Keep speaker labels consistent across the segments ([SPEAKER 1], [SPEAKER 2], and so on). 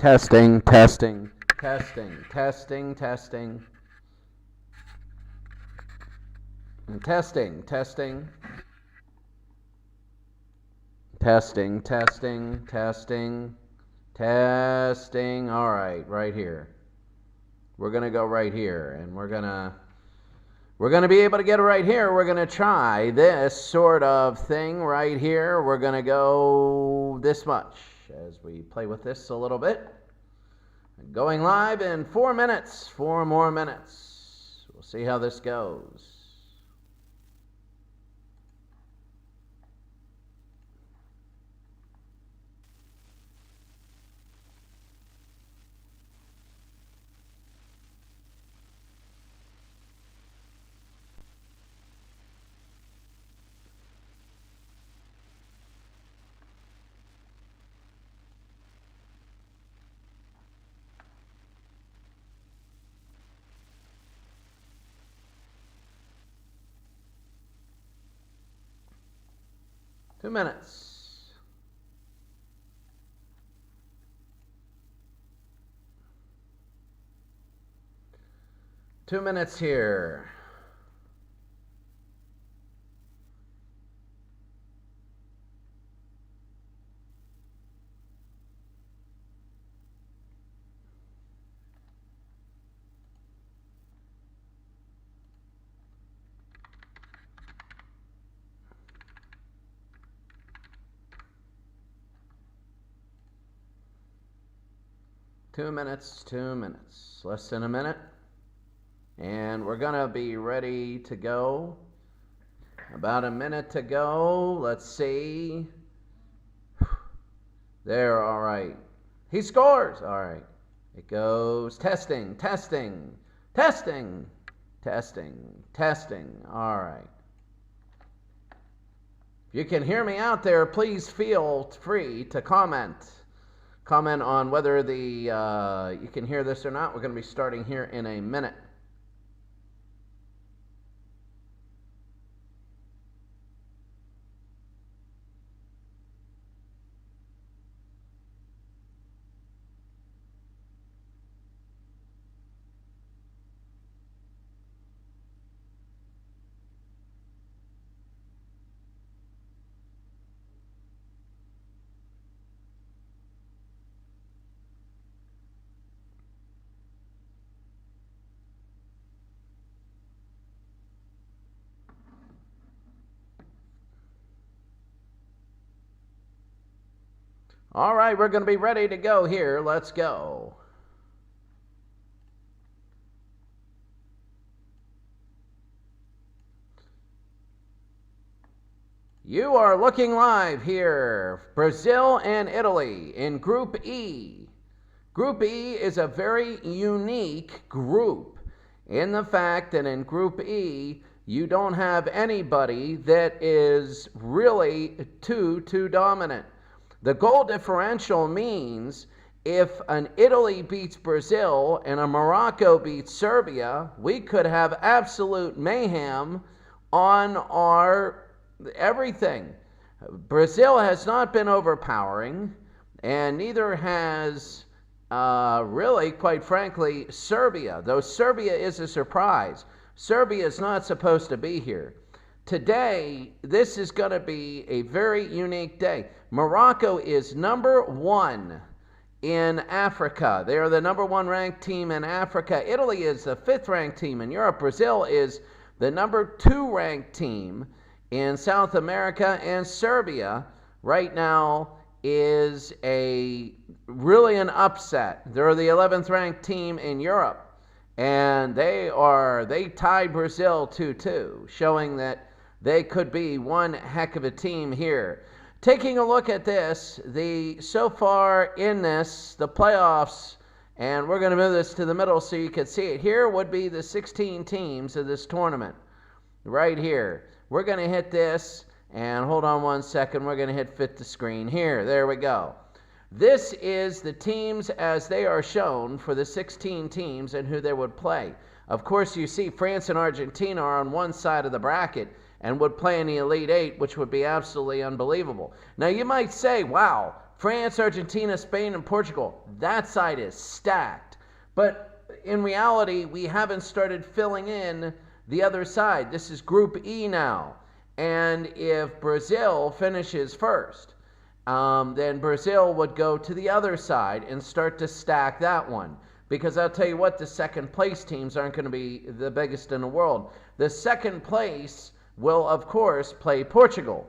[SPEAKER 1] Testing, testing, testing, testing, testing. Testing, testing. Testing, testing, testing, testing. All right here. We're going to go right here, and we're going to be able to get it right here. We're going to try this sort of thing right here. We're going to go this much as we play with this a little bit. Going live in 4 minutes, 4 more minutes. We'll see how this goes. Two minutes. Two minutes here. Two minutes, less than a minute. And we're going to be ready to go. About a minute to go. Let's see. There, all right. He scores. All right. It goes testing, testing, testing, testing, testing. All right. If you can hear me out there, please feel free to comment. Comment on whether you can hear this or not. We're going to be starting here in a minute. All right, we're going to be ready to go here. Let's go. You are looking live here. Brazil and Italy in Group E. Group E is a very unique group in the fact that in Group E, you don't have anybody that is really too dominant. The goal differential means if an Italy beats Brazil and a Morocco beats Serbia, we could have absolute mayhem on our everything. Brazil has not been overpowering, and neither has really, quite frankly, Serbia, though Serbia is a surprise. Serbia is not supposed to be here. Today, this is going to be a very unique day. Morocco is number 1 in Africa. They are the number 1 ranked team in Africa. Italy is the 5th ranked team in Europe. Brazil is the number 2 ranked team in South America. And Serbia right now is really an upset. They're the 11th ranked team in Europe. And they tied Brazil 2-2, showing that they could be one heck of a team here. Taking a look at this, so far in this, the playoffs, and we're going to move this to the middle so you can see it. Here would be the 16 teams of this tournament, right here. We're going to hit this, and hold on one second. We're going to hit fit the screen here. There we go. This is the teams as they are shown for the 16 teams and who they would play. Of course, you see France and Argentina are on one side of the bracket and would play in the Elite Eight, which would be absolutely unbelievable. Now, you might say, wow, France, Argentina, Spain, and Portugal. That side is stacked. But in reality, we haven't started filling in the other side. This is Group E now. And if Brazil finishes first, then Brazil would go to the other side and start to stack that one. Because I'll tell you what, the second place teams aren't going to be the biggest in the world. The second place will, of course, play Portugal.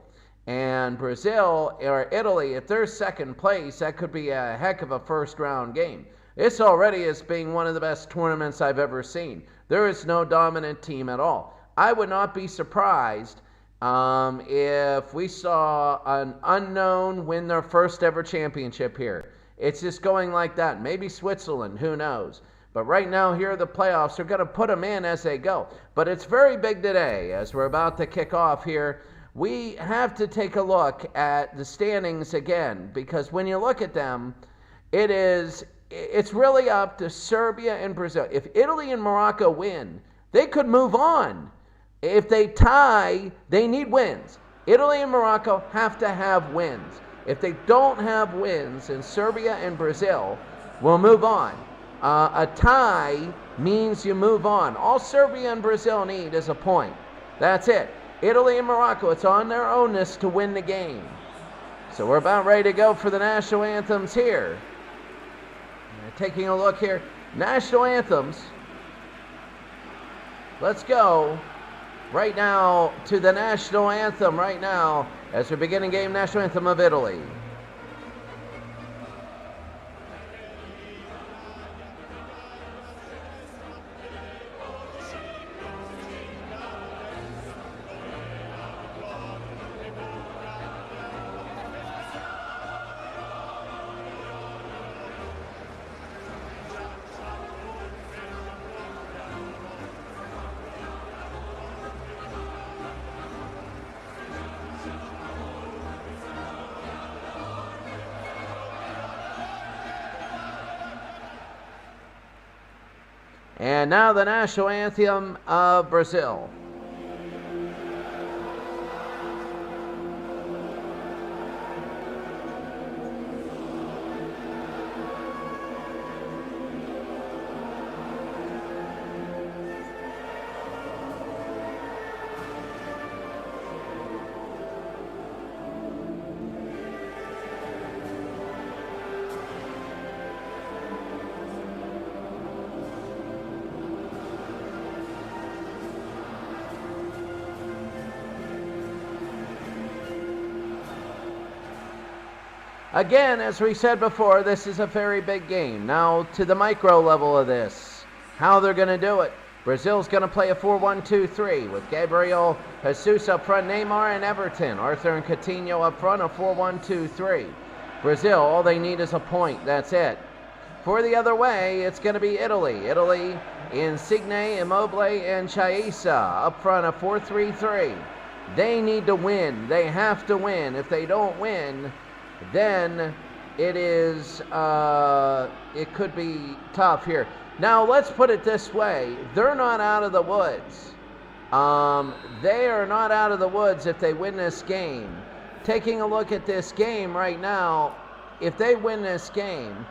[SPEAKER 1] And Brazil or Italy, if they're second place, that could be a heck of a first round game. This already is being one of the best tournaments I've ever seen. There is no dominant team at all. I would not be surprised if we saw an unknown win their first ever championship here. It's just going like that. Maybe Switzerland, who knows. But right now, here are the playoffs. They're going to put them in as they go. But it's very big today as we're about to kick off here. We have to take a look at the standings again, because when you look at them, it's really up to Serbia and Brazil. If Italy and Morocco win, they could move on. If they tie, they need wins. Italy and Morocco have to have wins. If they don't have wins, then Serbia and Brazil will move on. A tie means you move on. All Serbia and Brazil need is a point. That's it. Italy and Morocco, it's on their ownness to win the game. So we're about ready to go for the national anthems here. Taking a look here. National anthems. Let's go right now to the national anthem right now as we begin game national anthem of Italy. And now the national anthem of Brazil. Again, as we said before, this is a very big game. Now to the micro level of this, how they're going to do it. Brazil's going to play a 4-1-2-3 with Gabriel Jesus up front, Neymar and Everton. Arthur and Coutinho up front, a 4-1-2-3. Brazil, all they need is a point. That's it. For the other way, it's going to be Italy. Italy, Insigne, Immobile, and Chiesa up front, a 4-3-3. They need to win. They have to win. If they don't win, then it could be tough here. Now, let's put it this way. They're not out of the woods. They are not out of the woods if they win this game. Taking a look at this game right now, if they win this game,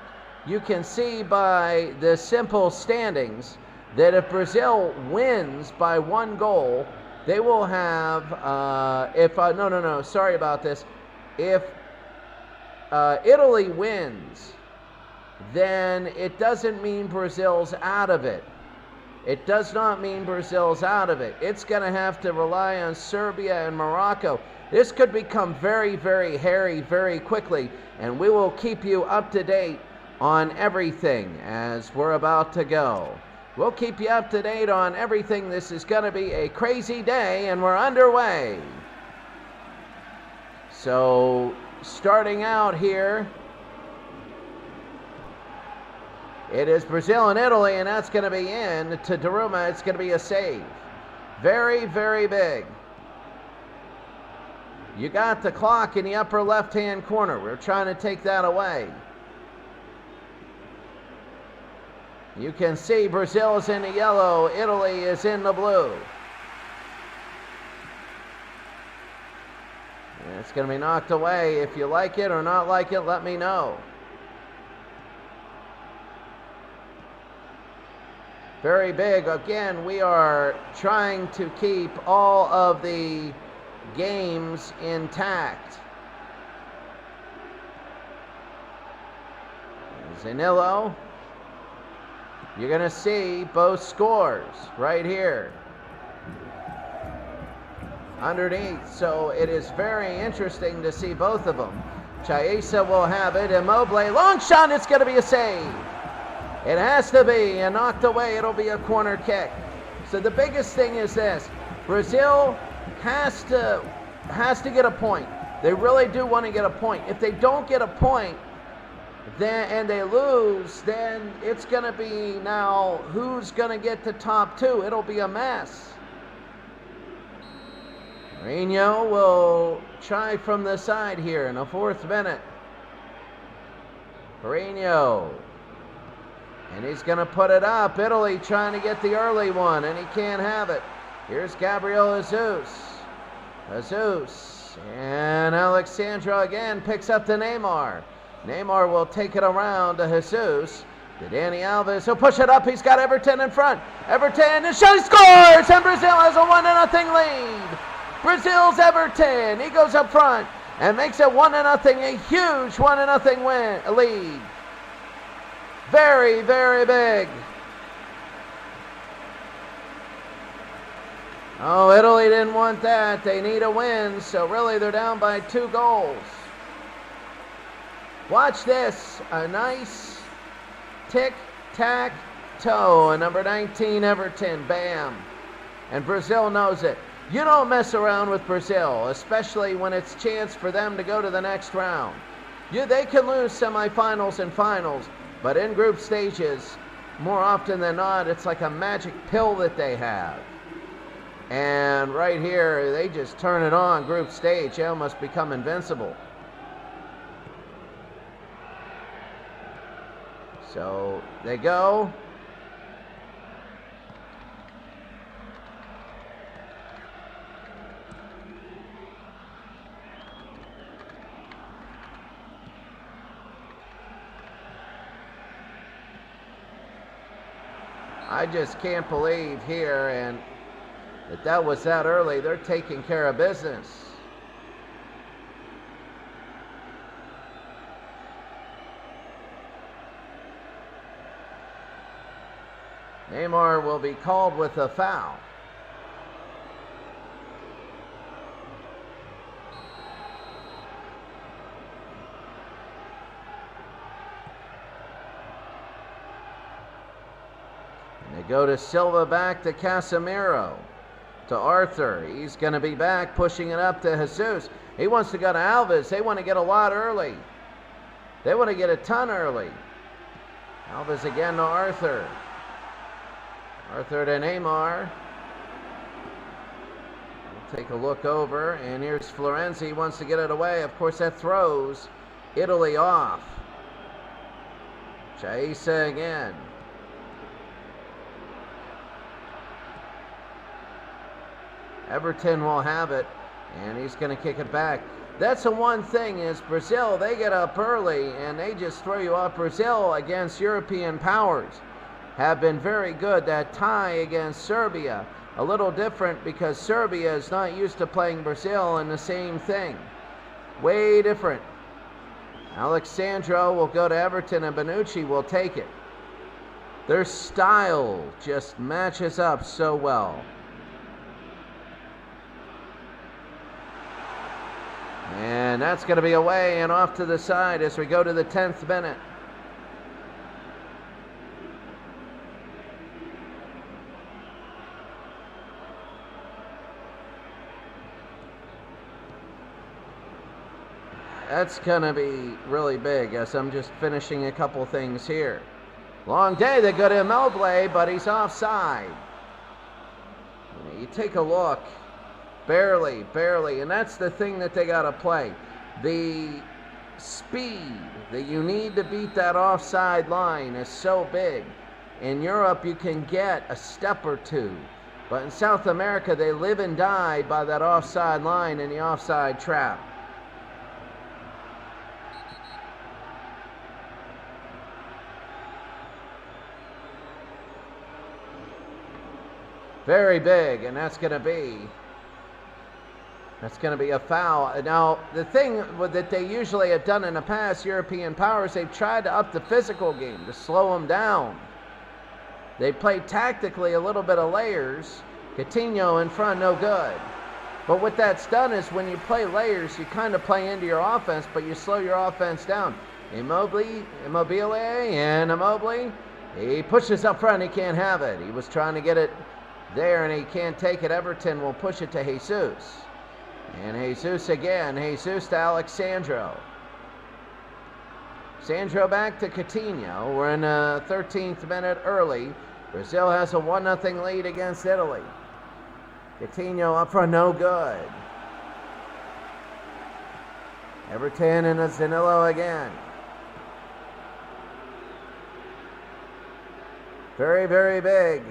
[SPEAKER 1] you can see by the simple standings that if Brazil wins by 1 goal, they will have, sorry about this. If Italy wins, then it doesn't mean Brazil's out of it. It does not mean Brazil's out of it. It's going to have to rely on Serbia and Morocco. This could become very, very hairy very quickly, and we will keep you up to date on everything as we're about to go. We'll keep you up to date on everything. This is going to be a crazy day, and we're underway. So, starting out here, it is Brazil and Italy, and that's going to be in to Daruma. It's going to be a save. Very, very big. You got the clock in the upper left-hand corner. We're trying to take that away. You can see Brazil is in the yellow, Italy is in the blue. It's going to be knocked away. If you like it or not like it, let me know. Very big. Again, we are trying to keep all of the games intact. Zanillo. You're going to see both scores right here underneath. So it is very interesting to see both of them. Chaisa will have it. Immobile. Long shot. It's going to be a save. It has to be, and knocked away, it'll be a corner kick. So the biggest thing is this: Brazil has to get a point. They really do want to get a point. If they don't get a point, then and they lose, then it's going to be now who's going to get the top two. It'll be a mess. Mourinho will try from the side here in the 4th minute. Mourinho. And he's going to put it up. Italy trying to get the early one, and he can't have it. Here's Gabriel Jesus. Jesus. And Alexandra again picks up to Neymar. Neymar will take it around to Jesus. To Dani Alves. He'll push it up. He's got Everton in front. Everton, and shot, he scores! And Brazil has a 1-0 lead. Brazil's Everton. He goes up front and makes it 1-0, a huge 1-0 lead. Very, very big. Oh, Italy didn't want that. They need a win, so really they're down by 2 goals. Watch this. A nice tic-tac-toe. Number 19, Everton. Bam. And Brazil knows it. You don't mess around with Brazil, especially when it's a chance for them to go to the next round. They can lose semifinals and finals, but in group stages, more often than not, it's like a magic pill that they have. And right here, they just turn it on. Group stage, they almost become invincible. So they go. I just can't believe here and that was that early. They're taking care of business. Neymar will be called with a foul. They go to Silva, back to Casemiro, to Arthur. He's going to be back, pushing it up to Jesus. He wants to go to Alves. They want to get a lot early. They want to get a ton early. Alves again to Arthur. Arthur to Neymar. We'll take a look over, and here's Florenzi. Wants to get it away. Of course, that throws Italy off. Chaisa again. Everton will have it, and he's going to kick it back. That's the one thing is Brazil, they get up early, and they just throw you off. Brazil against European powers have been very good. That tie against Serbia, a little different because Serbia is not used to playing Brazil, and the same thing. Way different. Alexandro will go to Everton, and Bonucci will take it. Their style just matches up so well. And that's going to be away and off to the side as we go to the 10th minute. That's going to be really big as I'm just finishing a couple things here. Long day, they go to Immobile, but he's offside. You take a look. Barely, and that's the thing that they got to play. The speed that you need to beat that offside line is so big. In Europe, you can get a step or two, but in South America, they live and die by that offside line and the offside trap. Very big, and that's going to be a foul. Now, the thing that they usually have done in the past, European powers, they've tried to up the physical game to slow them down. They played tactically a little bit of layers. Coutinho in front, no good. But what that's done is when you play layers, you kind of play into your offense, but you slow your offense down. Immobile, he pushes up front, he can't have it. He was trying to get it there, and he can't take it. Everton will push it to Jesus. And Jesus again, Jesus to Alexandro. Sandro back to Coutinho. We're in the 13th minute early. Brazil has a 1-0 lead against Italy. Coutinho up front, no good. Everton and Zanillo again. Very, very big.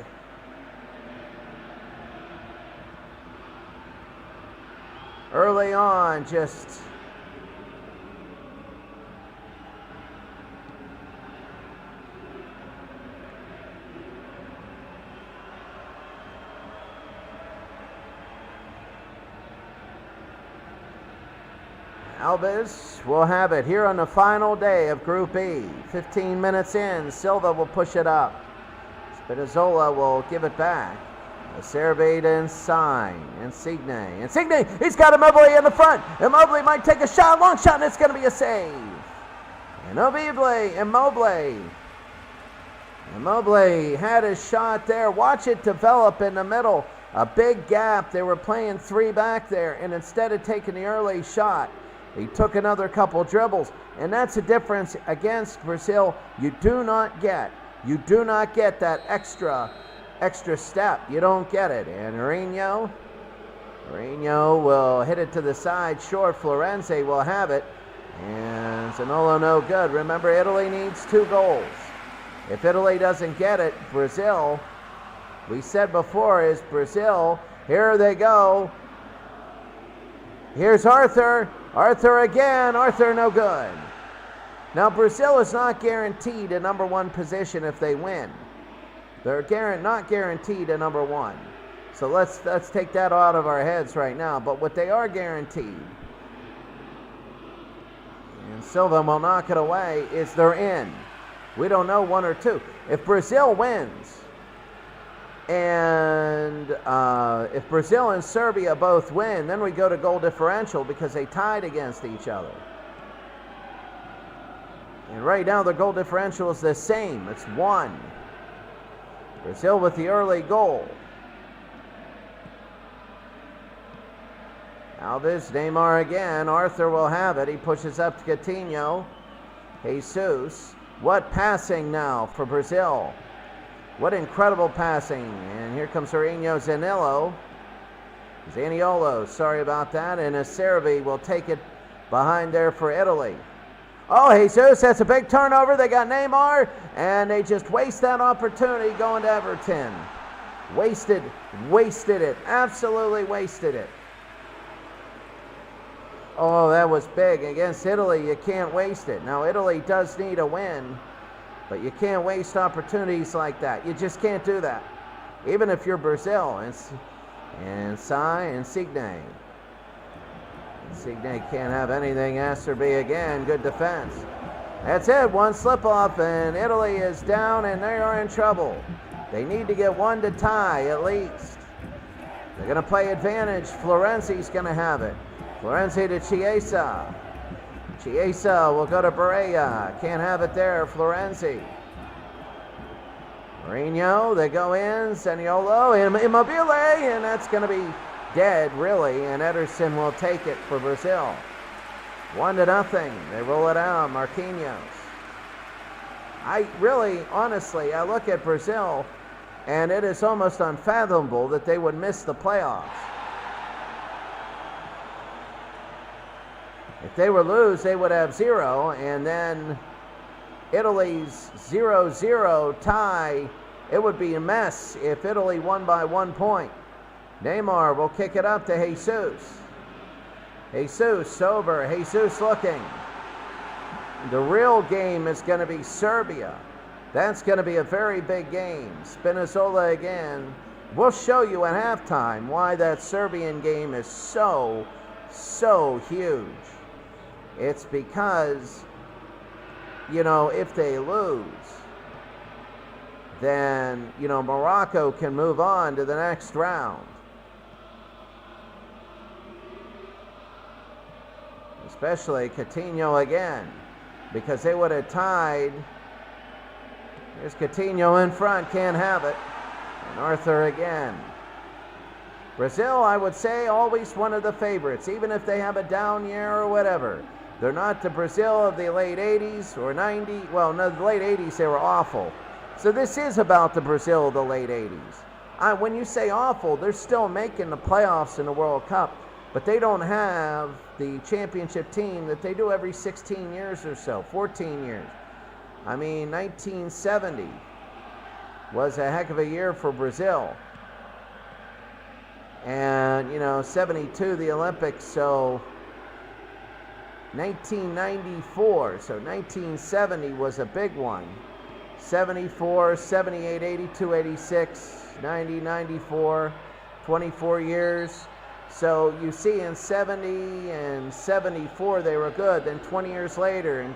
[SPEAKER 1] Early on, just Alves will have it here on the final day of Group E. 15 minutes in, Silva will push it up. Spinazzola will give it back. Acerbi to Insigne. Insigne, he's got Immobile in the front. Immobile might take a shot, long shot, and it's going to be a save. And Immobile had his shot there. Watch it develop in the middle. A big gap. They were playing 3 back there, and instead of taking the early shot, he took another couple dribbles. And that's the difference against Brazil. You do not get that extra step. You don't get it. And Mourinho will hit it to the side short. Florenzi will have it. And Zaniolo no good. Remember, Italy needs 2 goals. If Italy doesn't get it, Brazil, we said before, is Brazil. Here they go. Here's Arthur. Arthur again. Arthur no good. Now, Brazil is not guaranteed a number 1 position if they win. They're not guaranteed a number 1. So let's take that out of our heads right now. But what they are guaranteed, and Silva will knock it away, is they're in. We don't know 1 or 2. If Brazil wins, and if Brazil and Serbia both win, then we go to goal differential because they tied against each other. And right now the goal differential is the same. It's 1. Brazil with the early goal. Alves, Neymar again. Arthur will have it. He pushes up to Coutinho. Jesus. What passing now for Brazil. What incredible passing. And here comes Zaniolo, sorry about that. And Acerbi will take it behind there for Italy. Oh, Jesus, that's a big turnover. They got Neymar, and they just waste that opportunity going to Everton. Wasted it. Absolutely wasted it. Oh, that was big. Against Italy, you can't waste it. Now, Italy does need a win, but you can't waste opportunities like that. You just can't do that. Even if you're Brazil. Insigne. Insigne can't have anything. Acerbi again. Good defense. That's it. 1 slip-off, and Italy is down, and they are in trouble. They need to get 1 to tie, at least. They're going to play advantage. Florenzi's going to have it. Florenzi to Chiesa. Chiesa will go to Barea. Can't have it there. Florenzi. Mourinho, they go in. Zaniolo, Immobile, and that's going to be dead, really. And Ederson will take it for Brazil. 1-0. They roll it out. Marquinhos. Honestly, I look at Brazil, and it is almost unfathomable that they would miss the playoffs. If they were lose, they would have 0, and then Italy's 0-0 tie, it would be a mess if Italy won by 1 point. Neymar will kick it up to Jesus. Jesus over. Jesus looking. The real game is going to be Serbia. That's going to be a very big game. Spinazzola again. We'll show you at halftime why that Serbian game is so huge. It's because, if they lose, then, Morocco can move on to the next round. Especially Coutinho again, because they would have tied. Here's Coutinho in front, can't have it. And Arthur again. Brazil, I would say, always one of the favorites, even if they have a down year or whatever. They're not the Brazil of the late 80s or 90s. Well, no, the late 80s, they were awful. So this is about the Brazil of the late 80s. When you say awful, they're still making the playoffs in the World Cup, but they don't have the championship team that they do every 16 years or so, 14 years. 1970 was a heck of a year for Brazil. And, 72, the Olympics, so 1994, so 1970 was a big one. 74, 78, 82, 86, 90, 94, 24 years. So you see in 70 and 74 they were good, then 20 years later, and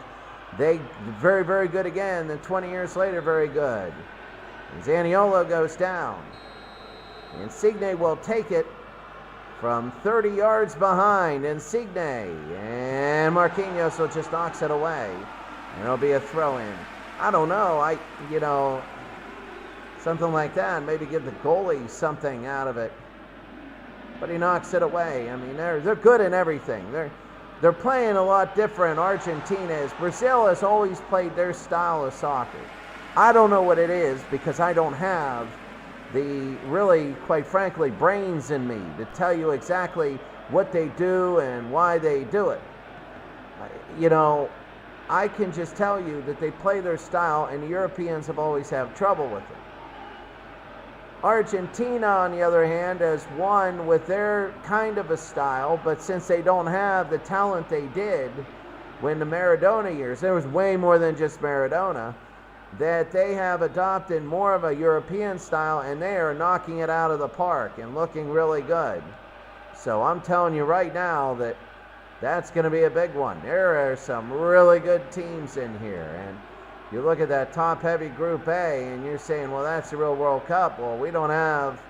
[SPEAKER 1] they very, very good again, then 20 years later, very good. And Zaniolo goes down. Insigne will take it from 30 yards behind. Insigne, and Marquinhos will just knocks it away, and it'll be a throw-in. I don't know, something like that, maybe give the goalie something out of it. But he knocks it away. They're good in everything. They're playing a lot different. Argentina is. Brazil has always played their style of soccer. I don't know what it is because I don't have the really, quite frankly, brains in me to tell you exactly what they do and why they do it. I can just tell you that they play their style, and the Europeans have always had trouble with it. Argentina, on the other hand, has won with their kind of a style, but since they don't have the talent they did when the Maradona years, there was way more than just Maradona, that they have adopted more of a European style, and they are knocking it out of the park and looking really good. So I'm telling you right now that that's going to be a big one. There are some really good teams in here, and you look at that top-heavy Group A, and you're saying, well, that's the real World Cup. Well, we don't have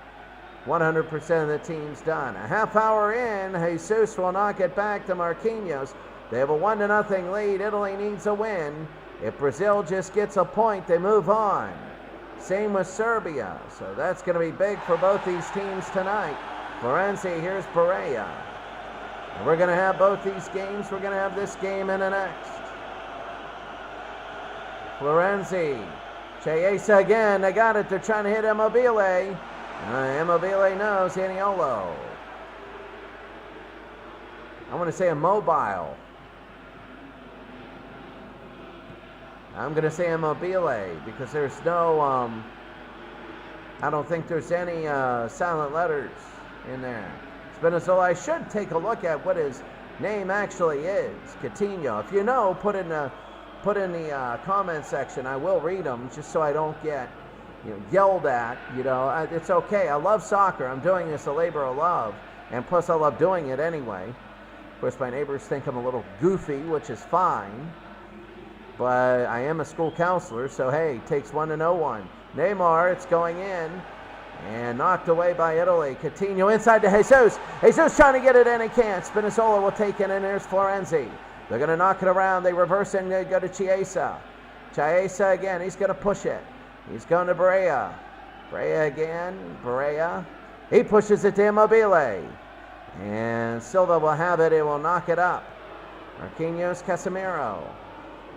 [SPEAKER 1] 100% of the teams done. A half hour in, Jesus will knock it back to Marquinhos. They have a 1-0 lead. Italy needs a win. If Brazil just gets a point, they move on. Same with Serbia. So that's going to be big for both these teams tonight. Florenzi, here's Pereira. And we're going to have both these games. We're going to have this game and the next. Florenzi. Chiesa again. They got it. They're trying to hit Immobile. Immobile knows. Zaniolo. I want to say Immobile. I'm going to say Immobile because there's no, I don't think there's any silent letters in there. Spinazzola, I should take a look at what his name actually is. Coutinho. If you know, put in the comment section. I will read them just so I don't get yelled at. It's okay. I love soccer. I'm doing this a labor of love, and plus I love doing it anyway. Of course, my neighbors think I'm a little goofy, which is fine. But I am a school counselor, so hey, it takes one to know one. Neymar, it's going in. And knocked away by Italy. Coutinho inside to Jesus. Jesus trying to get it in, he can't. Spinazzola will take it, and there's Florenzi. They're going to knock it around. They reverse it, and they go to Chiesa. Chiesa again, he's going to push it. He's going to Barea. Barea again. Barea. He pushes it to Immobile. And Silva will have it. It will knock it up. Marquinhos, Casemiro.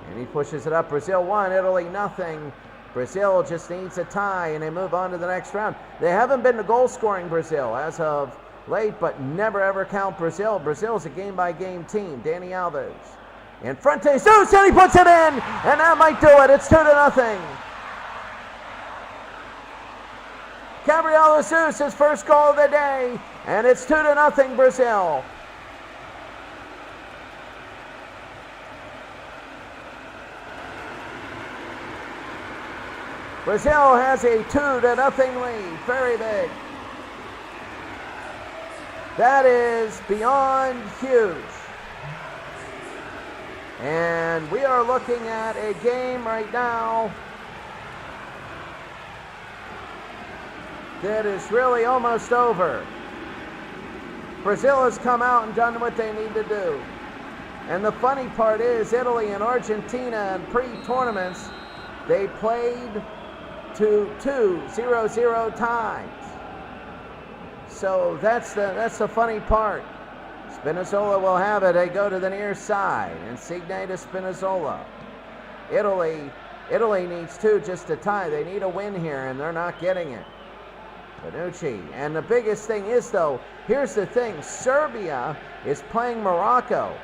[SPEAKER 1] And he pushes it up. Brazil 1, Italy nothing. Brazil just needs a tie, and they move on to the next round. They haven't been the goal-scoring Brazil as of late, but never ever count Brazil. Brazil's a game-by-game team. Dani Alves. In front to Jesus, and he puts it in, and that might do it. It's 2-0. Gabriel Jesus, his first goal of the day, and it's 2-0 Brazil. Brazil has a 2-0 lead. Very big. That is beyond huge. And we are looking at a game right now that is really almost over. Brazil has come out and done what they need to do. And the funny part is Italy and Argentina in pre-tournaments, they played to 0-0 ties. So that's the funny part. Spinazzola will have it. They go to the near side. Insigne to Spinazzola. Italy needs 2 just to tie. They need a win here, and they're not getting it. Bonucci. And the biggest thing is, though, here's the thing. Serbia is playing Morocco.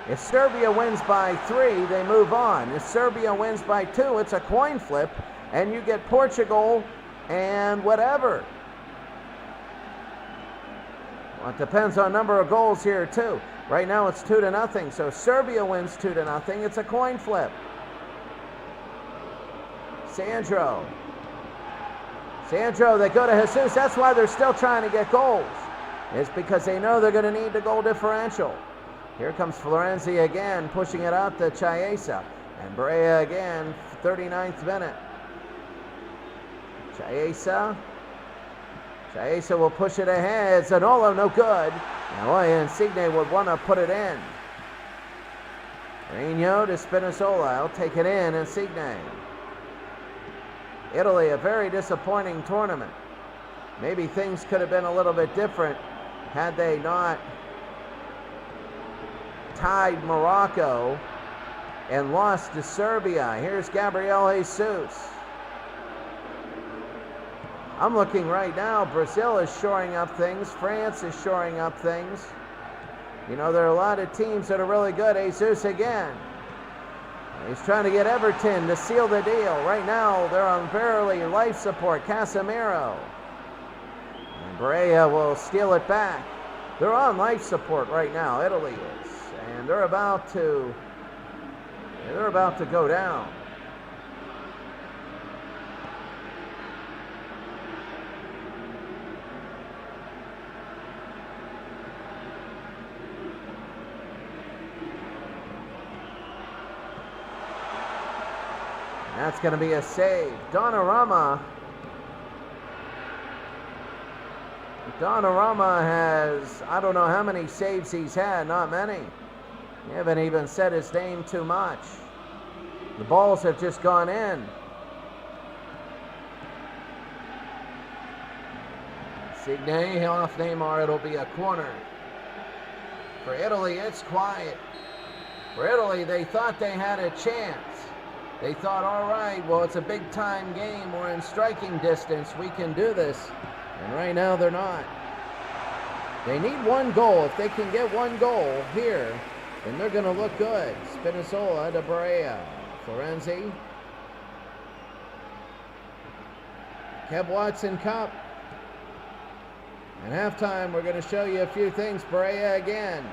[SPEAKER 1] If Serbia wins by 3, they move on. If Serbia wins by 2, it's a coin flip, and you get Portugal and whatever. Well, it depends on number of goals here, too. Right now, it's 2-0. So Serbia wins 2-0. It's a coin flip. Sandro, they go to Jesus. That's why they're still trying to get goals. It's because they know they're going to need the goal differential. Here comes Florenzi again, pushing it out to Chiesa. And Brea again, 39th minute. Chiesa will push it ahead. Zanolo, no good. Now Insigne would want to put it in. Mourinho to Spinazzola. He'll take it in. Insigne. Italy, a very disappointing tournament. Maybe things could have been a little bit different had they not tied Morocco and lost to Serbia. Here's Gabriel Jesus. I'm looking right now. Brazil is shoring up things. France is shoring up things. You know, there are a lot of teams that are really good. Jesus again. He's trying to get Everton to seal the deal. Right now, they're on barely life support. Casemiro. And Brea will steal it back. They're on life support right now. Italy is. And they're about to go down. That's going to be a save. Donnarumma has, I don't know how many saves he's had, not many. You haven't even said his name too much. The balls have just gone in. Insigne off Neymar, it'll be a corner. For Italy, it's quiet. For Italy, they thought they had a chance. They thought, all right, well, it's a big-time game. We're in striking distance. We can do this. And right now, they're not. They need 1 goal. If they can get 1 goal here, then they're going to look good. Spinazzola to Brea. Florenzi. Kev Watson Cup. And halftime, we're going to show you a few things. Brea again.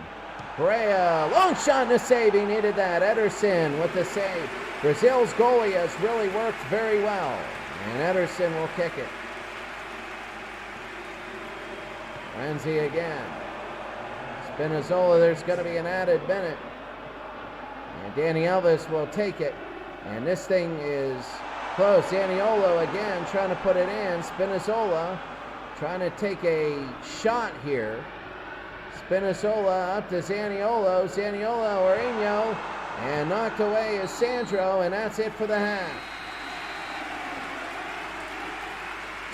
[SPEAKER 1] Brea, long shot and a save. He needed that. Ederson with the save. Brazil's goalie has really worked very well. And Ederson will kick it. Florenzi again. Spinazzola, there's going to be an added minute. And Danny Alves will take it. And this thing is close. Zaniolo again trying to put it in. Spinazzola trying to take a shot here. Spinazzola up to Zaniolo. Zaniolo, Mourinho. And knocked away is Sandro. And that's it for the half.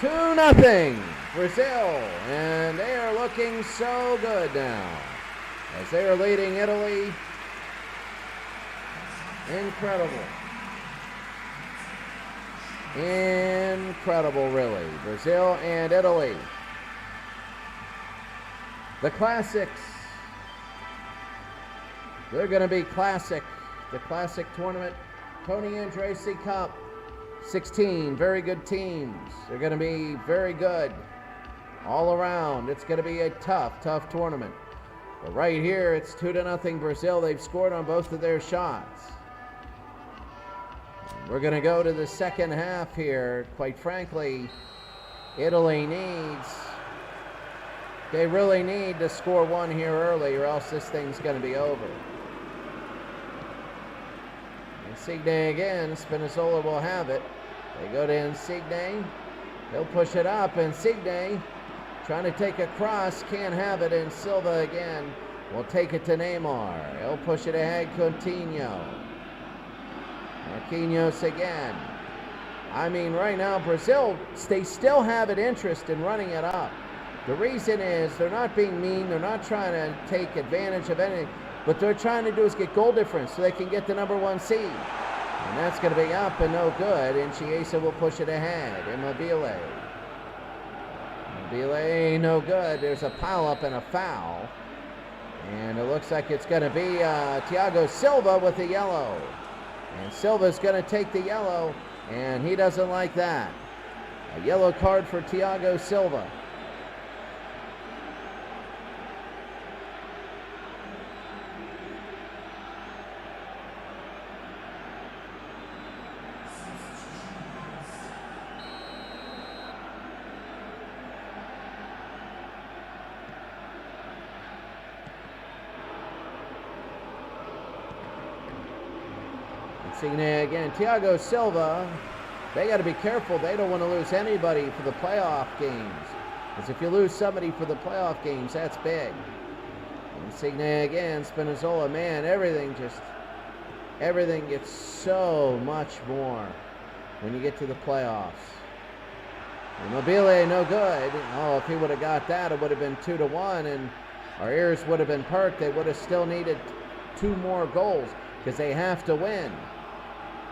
[SPEAKER 1] 2-0 Brazil. And they are looking so good now, as they are leading Italy. Incredible. Incredible, really. Brazil and Italy. The classics. They're going to be classic. The classic tournament. Tony Andresi Cup. 16 very good teams. They're going to be very good all around. It's going to be a tough tournament. But right here, it's 2-0 Brazil. They've scored on both of their shots. We're going to go to the second half here. Quite frankly, Italy they really need to score one here early, or else this thing's going to be over. Insigne again. Spinazzola will have it. They go to Insigne. He'll push it up. Insigne trying to take a cross. Can't have it. And Silva again will take it to Neymar. He'll push it ahead. Coutinho. Marquinhos again. I mean, right now, Brazil, they still have an interest in running it up. The reason is they're not being mean. They're not trying to take advantage of anything. What they're trying to do is get goal difference so they can get the #1 seed. And that's going to be up and no good. And Chiesa will push it ahead. Immobile. Immobile, no good. There's a pile-up and a foul. And it looks like it's going to be Thiago Silva with the yellow. And Silva's going to take the yellow, and he doesn't like that. A yellow card for Thiago Silva. Insigne again. Thiago Silva, they got to be careful. They don't want to lose anybody for the playoff games. Because if you lose somebody for the playoff games, that's big. Insigne again. Spinazzola, man, everything gets so much more when you get to the playoffs. Immobile, no good. Oh, if he would have got that, it would have been 2-1, and our ears would have been perked. They would have still needed 2 more goals because they have to win.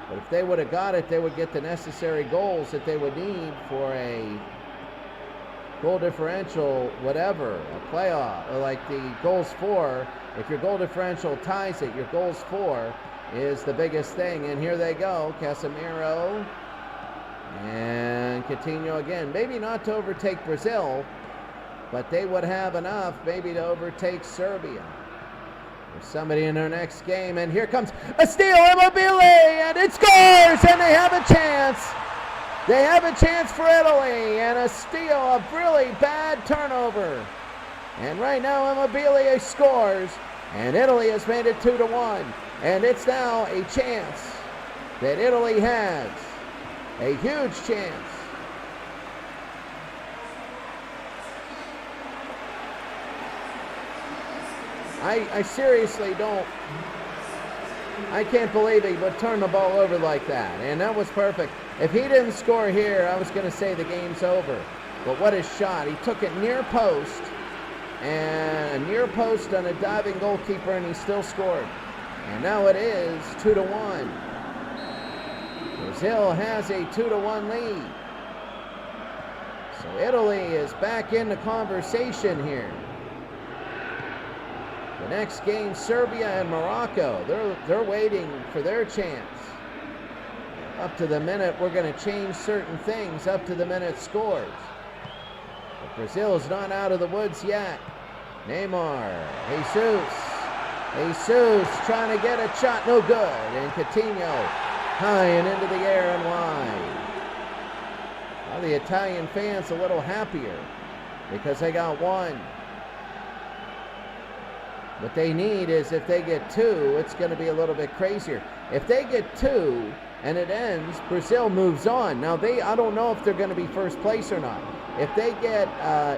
[SPEAKER 1] But if they would have got it, they would get the necessary goals that they would need for a goal differential, whatever, a playoff, or like the goals for. If your goal differential ties it, your goals for is the biggest thing. And here they go, Casemiro and Coutinho again. Maybe not to overtake Brazil, but they would have enough maybe to overtake Serbia. There's somebody in their next game, and here comes a steal, Immobile, and it scores, and they have a chance. They have a chance for Italy, and a steal, a really bad turnover. And right now, Immobile scores, and Italy has made it 2-1, and it's now a chance that Italy has, a huge chance. I seriously don't, I can't believe he would turn the ball over like that. And that was perfect. If he didn't score here, I was going to say the game's over. But what a shot. He took it near post, and a near post on a diving goalkeeper, and he still scored. And now it is 2-1. Brazil has a 2-1 lead. So Italy is back in the conversation here. The next game, Serbia and Morocco. They're waiting for their chance. Up to the minute, we're going to change certain things. Up to the minute scores. But Brazil is not out of the woods yet. Neymar, Jesus trying to get a shot, no good. And Coutinho, high and into the air and wide. Now the Italian fans a little happier because they got one. What they need is if they get 2, it's going to be a little bit crazier. If they get 2 and it ends, Brazil moves on. Now I don't know if they're going to be first place or not. If they get,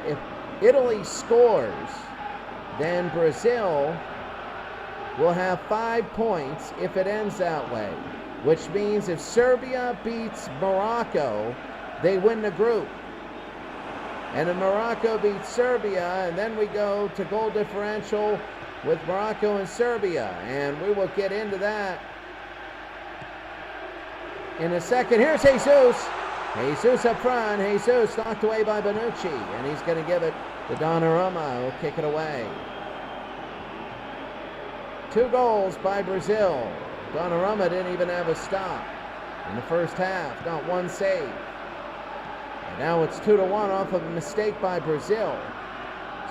[SPEAKER 1] if Italy scores, then Brazil will have 5 points if it ends that way. Which means if Serbia beats Morocco, they win the group. And if Morocco beats Serbia, and then we go to goal differential with Morocco and Serbia, and we will get into that in a second. Here's Jesus. Jesus up front. Jesus knocked away by Bonucci, and he's going to give it to Donnarumma. He'll kick it away. 2 goals by Brazil. Donnarumma didn't even have a stop in the first half. Not one save. And now it's 2-1 off of a mistake by Brazil.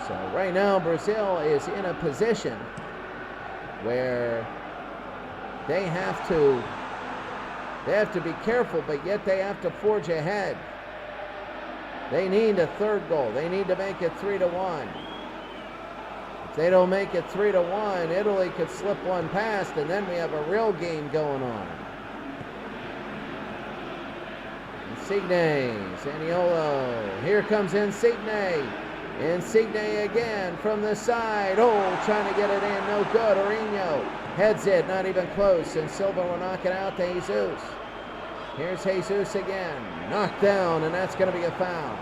[SPEAKER 1] So right now Brazil is in a position where they have They have to be careful, but yet they have to forge ahead. They need a third goal. They need to make it 3-1. If they don't make it 3-1, Italy could slip one past, and then we have a real game going on. Insigne, Zaniolo. Here comes Insigne. Insigne again from the side. Oh, trying to get it in. No good. Orino heads it. Not even close. And Silva will knock it out to Jesus. Here's Jesus again. Knocked down, and that's going to be a foul.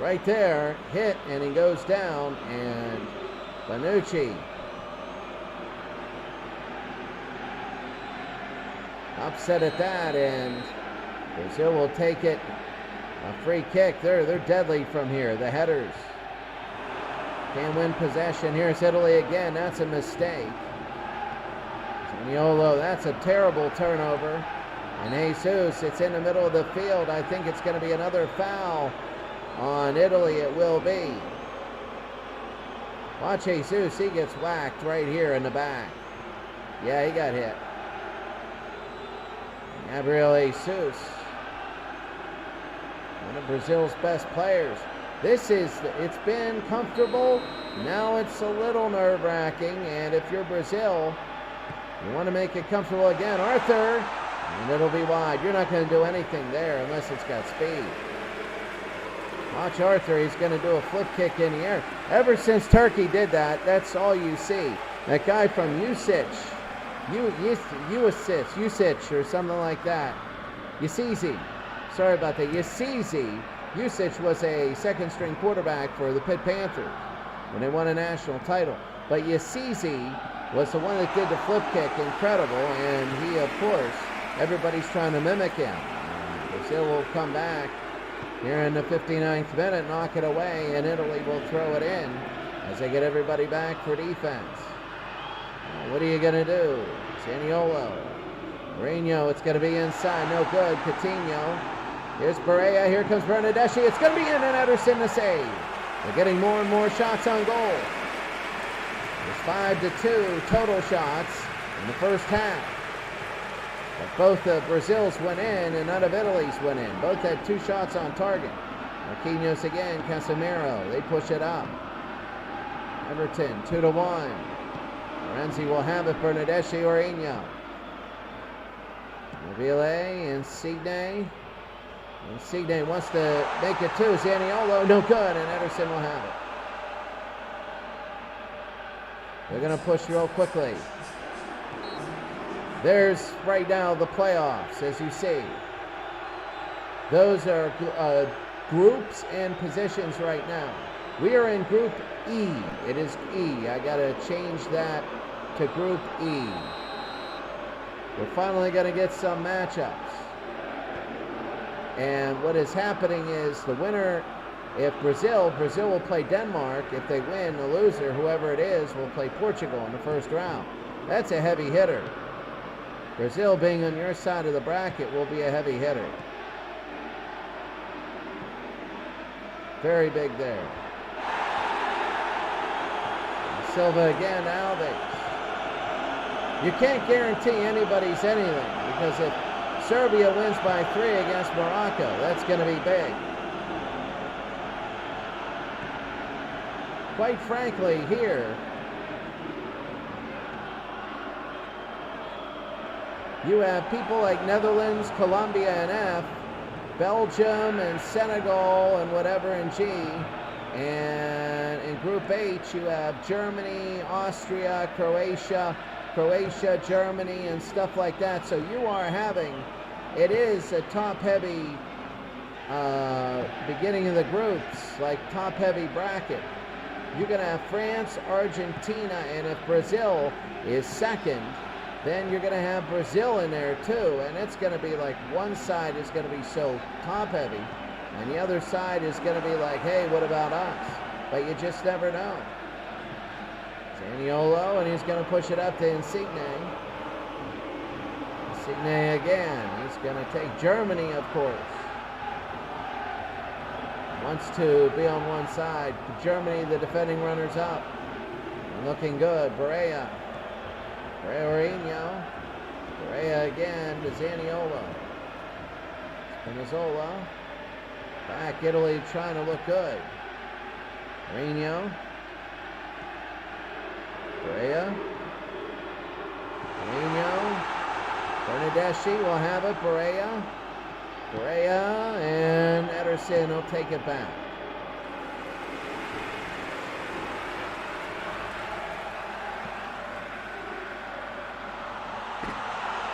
[SPEAKER 1] Right there. Hit, and he goes down. And Bonucci upset at that, and Brazil will take it. A free kick. They're deadly from here. The headers can't win possession. Here's Italy again. That's a mistake. Zaniolo, that's a terrible turnover. And Jesus, it's in the middle of the field. I think it's going to be another foul on Italy. It will be. Watch Jesus. He gets whacked right here in the back. Yeah, he got hit. Gabriel Jesus, one of Brazil's best players. It's been comfortable. Now it's a little nerve-wracking, and if you're Brazil, you want to make it comfortable again. Arthur, and it'll be wide. You're not going to do anything there unless it's got speed. Watch Arthur. He's going to do a flip kick in the air. Ever since Turkey did that, that's all you see. That guy from Usic, or something like that. Yasizi. Sorry about that. Yasizi. Usic was a second-string quarterback for the Pitt Panthers when they won a national title. But Yasizi was the one that did the flip kick. Incredible. And he, of course, everybody's trying to mimic him. Brazil will come back here in the 59th minute, knock it away, and Italy will throw it in as they get everybody back for defense. What are you going to do? Zaniolo. Mourinho, it's going to be inside. No good. Coutinho. Here's Barea. Here comes Bernardeschi. It's going to be in, and Ederson the save. They're getting more and more shots on goal. There's 5-2 total shots in the first half. But both of Brazil's went in, and none of Italy's went in. Both had 2 shots on target. Marquinhos again. Casemiro. They push it up. Everton 2-1. Renzi will have it. Bernardeschi, Orino. Mobile, Insigne. Insigne wants to make it 2. Zaniolo, no good, and Ederson will have it. They're going to push real quickly. There's right now the playoffs, as you see. Those are groups and positions right now. We are in Group E. It is E. I got to change that to Group E. We're finally going to get some matchups. And what is happening is the winner, if Brazil will play Denmark. If they win, the loser, whoever it is, will play Portugal in the first round. That's a heavy hitter. Brazil being on your side of the bracket will be a heavy hitter. Very big there. Silva again, Alves. You can't guarantee anybody's anything, because if Serbia wins by 3 against Morocco, that's going to be big. Quite frankly, here, you have people like Netherlands, Colombia in F, Belgium and Senegal and whatever in G. And in Group H, you have Germany, Austria, Croatia, Germany, and stuff like that. So you are having, it is a top-heavy beginning of the groups, like top-heavy bracket. You're going to have France, Argentina, and if Brazil is second, then you're going to have Brazil in there too. And it's going to be like one side is going to be so top-heavy, and the other side is going to be like, hey, what about us? But you just never know. Zaniolo, and he's going to push it up to Insigne. Insigne again. He's going to take Germany, of course. wants to be on one side. Germany, the defending runners up. Looking good. Barea. Barea again to Zaniolo. Spinazzola. Back, Italy trying to look good. Mourinho. Barea. Mourinho. Bernardeschi will have it. Barea, and Ederson will take it back.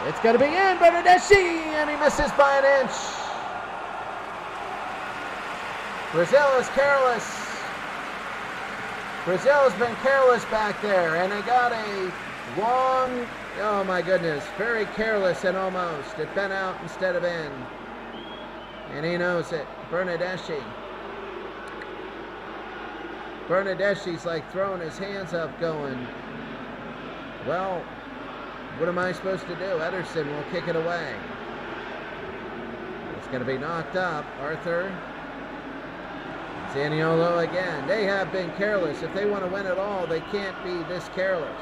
[SPEAKER 1] It's going to be in. Bernardeschi, and he misses by an inch. Brazil is careless. Brazil's been careless back there, and they got a long, oh my goodness, very careless and almost. It bent out instead of in. And he knows it. Bernardeschi. Bernardeschi's like throwing his hands up going, well, what am I supposed to do? Ederson will kick it away. It's going to be knocked up. Arthur. Zaniolo again. They have been careless. If they want to win it all, they can't be this careless.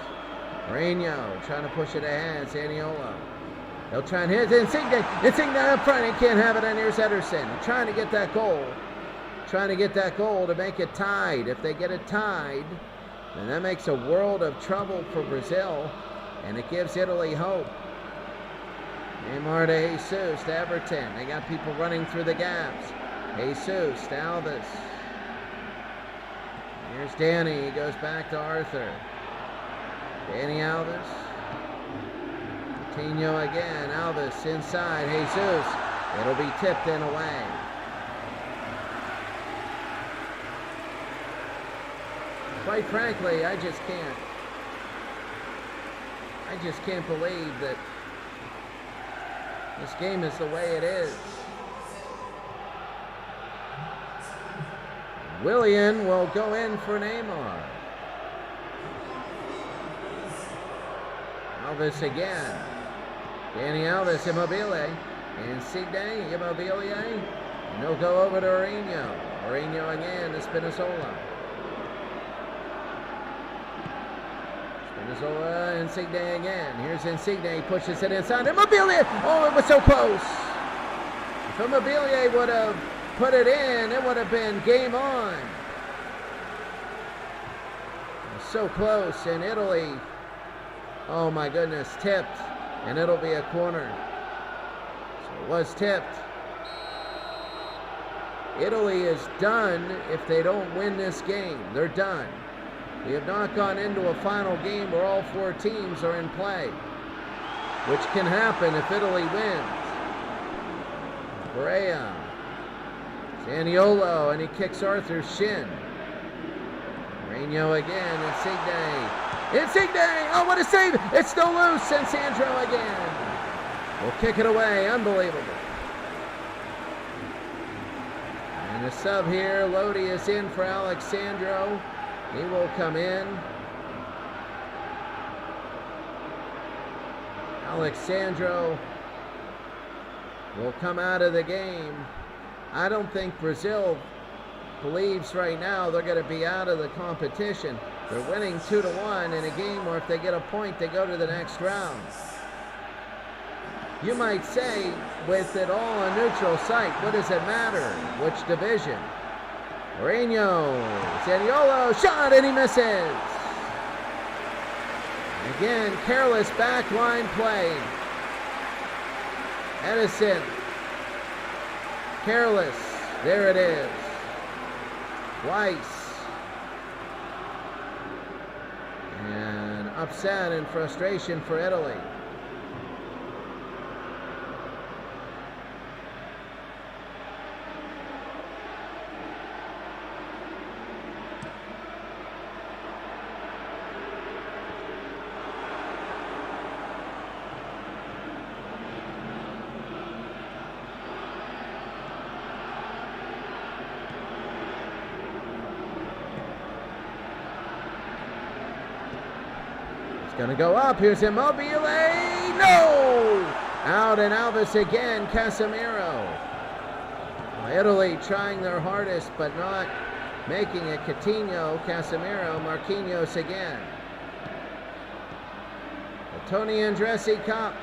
[SPEAKER 1] Mourinho trying to push it ahead. Zaniolo. They'll try and hit Insigne. Insigne up front. He can't have it. And here's Ederson trying to get that goal. Trying to get that goal to make it tied. If they get it tied, then that makes a world of trouble for Brazil. And it gives Italy hope. Neymar to Jesus to Everton. They got people running through the gaps. Jesus to Alves. Here's Danny. He goes back to Arthur. Danny Alves. Coutinho again. Alves inside. Jesus. It'll be tipped in away. Quite frankly, I just can't believe that this game is the way it is. Willian will go in for Neymar. Alves again. Danny Alves, Immobile. Insigne, Immobile. And he'll go over to Mourinho. Mourinho again to Spinazzola. Spinazzola, Insigne again. Here's Insigne, he pushes it inside. Immobile! Oh, it was so close. If Immobile would have put it in, it would have been game on. So close, and Italy, oh my goodness, tipped, and it'll be a corner. So it was tipped. Italy is done if they don't win this game. They're done. We have not gone into a final game where all four teams are in play, which can happen if Italy wins. Barea. Zaniolo, and he kicks Arthur's shin. Mourinho again, Insigne, oh what a save, it's still loose, and Sandro again. Will kick it away, unbelievable. And the sub here, Lodi is in for Alexandro. He will come in. Alexandro will come out of the game. I don't think Brazil believes right now they're going to be out of the competition. They're winning 2-1 in a game where if they get a point, they go to the next round. You might say, with it all a neutral site, what does it matter? Which division? Mourinho, Zaniolo, shot, and he misses. Again, careless backline play. Edison. Careless. There it is. Twice. And upset and frustration for Italy. Going to go up. Here's Immobile. No! Out and Alves again. Casemiro. Italy trying their hardest, but not making it. Coutinho, Casemiro, Marquinhos again. The Tony Andressi Cup.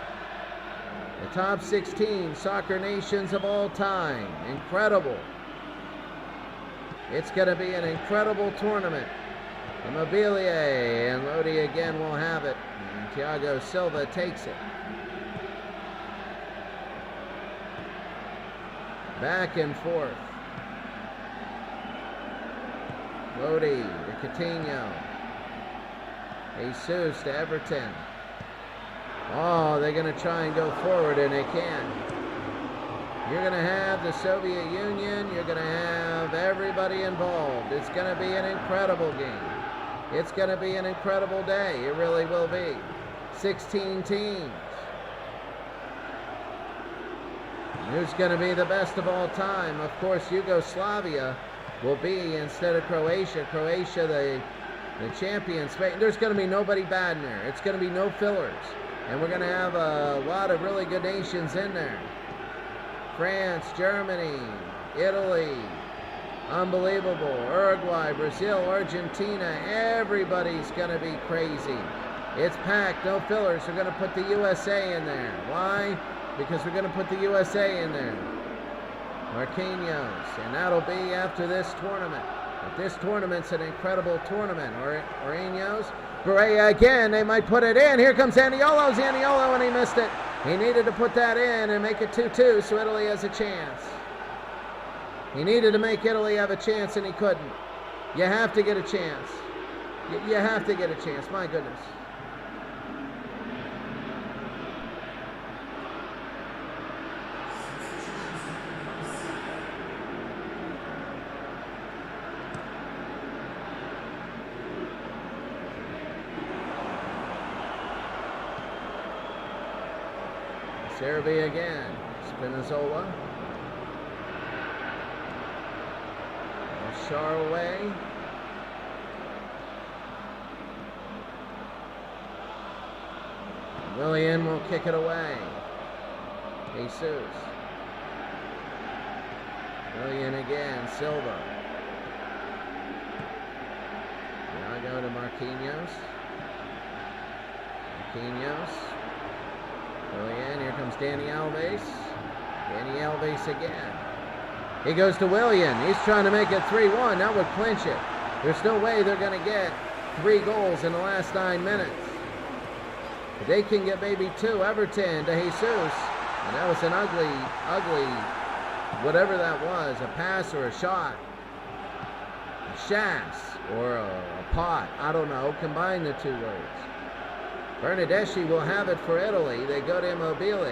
[SPEAKER 1] The top 16 soccer nations of all time. Incredible. It's going to be an incredible tournament. Immobile and Lodi again will have it. And Thiago Silva takes it. Back and forth. Lodi to Coutinho. Jesus to Everton. Oh, they're going to try and go forward, and they can. You're going to have the Soviet Union. You're going to have everybody involved. It's going to be an incredible game. It's going to be an incredible day. It really will be. 16 teams. Who's going to be the best of all time? Of course, Yugoslavia will be, instead of Croatia. Croatia, the champion. Spain. There's going to be nobody bad in there. It's going to be no fillers. And we're going to have a lot of really good nations in there. France, Germany, Italy, unbelievable. Uruguay, Brazil, Argentina. Everybody's going to be crazy. It's packed, no fillers. We're going to put the USA in there. Why? Because we're going to put the USA in there. Marquinhos, and that'll be after this tournament. But this tournament's an incredible tournament. Orenios, Barea again, they might put it in. Here comes Zaniolo, and he missed it. He needed to put that in and make it 2-2, so Italy has a chance. He needed to make Italy have a chance, and he couldn't. You have to get a chance. You have to get a chance, my goodness. Serbia again. Spinazzola. Shar away. Willian will kick it away. Jesus. Willian again. Silva. Now go to Marquinhos. Marquinhos. Willian, here comes Dani Alves. Dani Alves again. He goes to Willian. He's trying to make it 3-1. That would clinch it. There's no way they're going to get 3 goals in the last 9 minutes. But they can get maybe 2. Everton to Jesus. And that was an ugly, whatever that was, a pass or a shot. A shass or a pot. I don't know. Combine the 2 words. Bernardeschi will have it for Italy. They go to Immobile.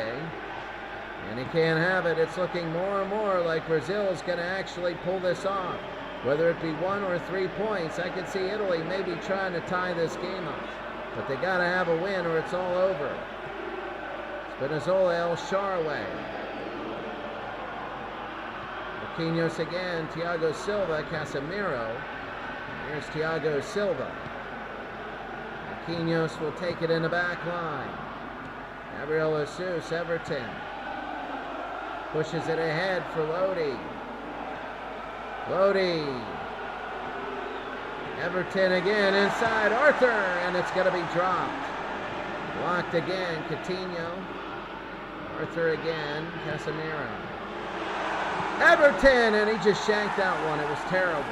[SPEAKER 1] And he can't have it. It's looking more and more like Brazil is going to actually pull this off. Whether it be 1 or 3 points, I could see Italy maybe trying to tie this game up. But they got to have a win or it's all over. Spinazzola, El Shaarawy. Marquinhos again. Thiago Silva, Casemiro. Here's Thiago Silva. Marquinhos will take it in the back line. Gabriel Jesus, Everton. Pushes it ahead for Lodi. Lodi. Everton again inside. Arthur, and it's going to be dropped. Blocked again. Coutinho. Arthur again. Casemiro. Everton, and he just shanked that one. It was terrible.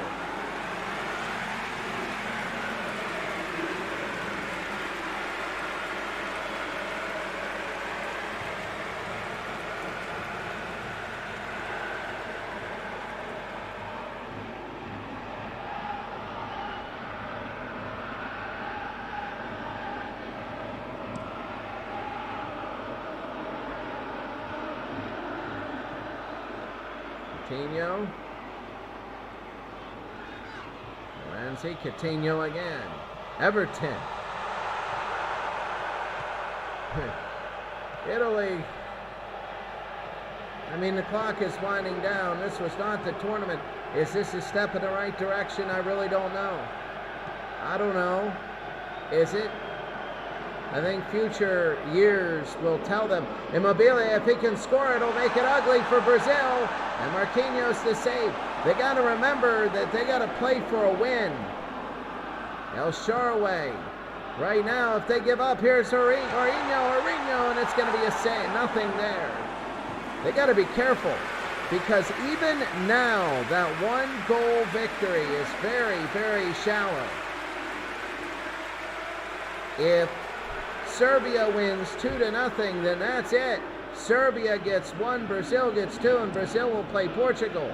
[SPEAKER 1] Coutinho. Ramsey, Coutinho again. Everton. Italy. I mean, the clock is winding down. This was not the tournament. Is this a step in the right direction? I really don't know. I don't know. Is it? I think future years will tell them. Immobile, if he can score, it'll make it ugly for Brazil. And Marquinhos to save. They got to remember that they got to play for a win. El Shaarawy. Right now, if they give up, here's Ourinho, and it's going to be a save. Nothing there. They got to be careful, because even now, that one goal victory is very, very shallow. If Serbia wins 2-0, then that's it. Serbia gets 1, Brazil gets 2, and Brazil will play Portugal.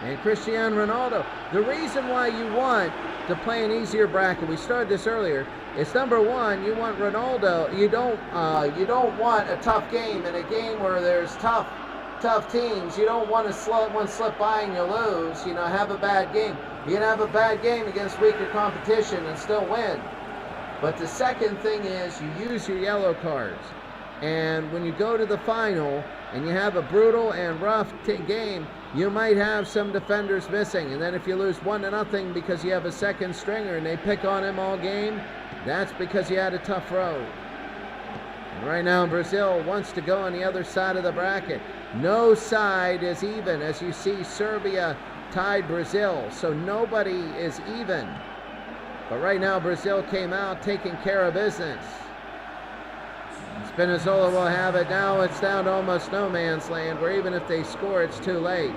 [SPEAKER 1] And Cristiano Ronaldo. The reason why you want to play an easier bracket, we started this earlier, is number one, you want Ronaldo. You don't want a tough game, in a game where there's tough teams. You don't want to let one slip by and you lose. Have a bad game. You can have a bad game against weaker competition and still win. But the second thing is you use your yellow cards. And when you go to the final and you have a brutal and rough game, you might have some defenders missing. And then if you lose 1-0 because you have a second stringer and they pick on him all game, that's because you had a tough road. And right now Brazil wants to go on the other side of the bracket. No side is even, as you see Serbia tied Brazil, so nobody is even. But right now Brazil came out taking care of business. Spinazzola will have it. Now it's down to almost no man's land, where even if they score, it's too late.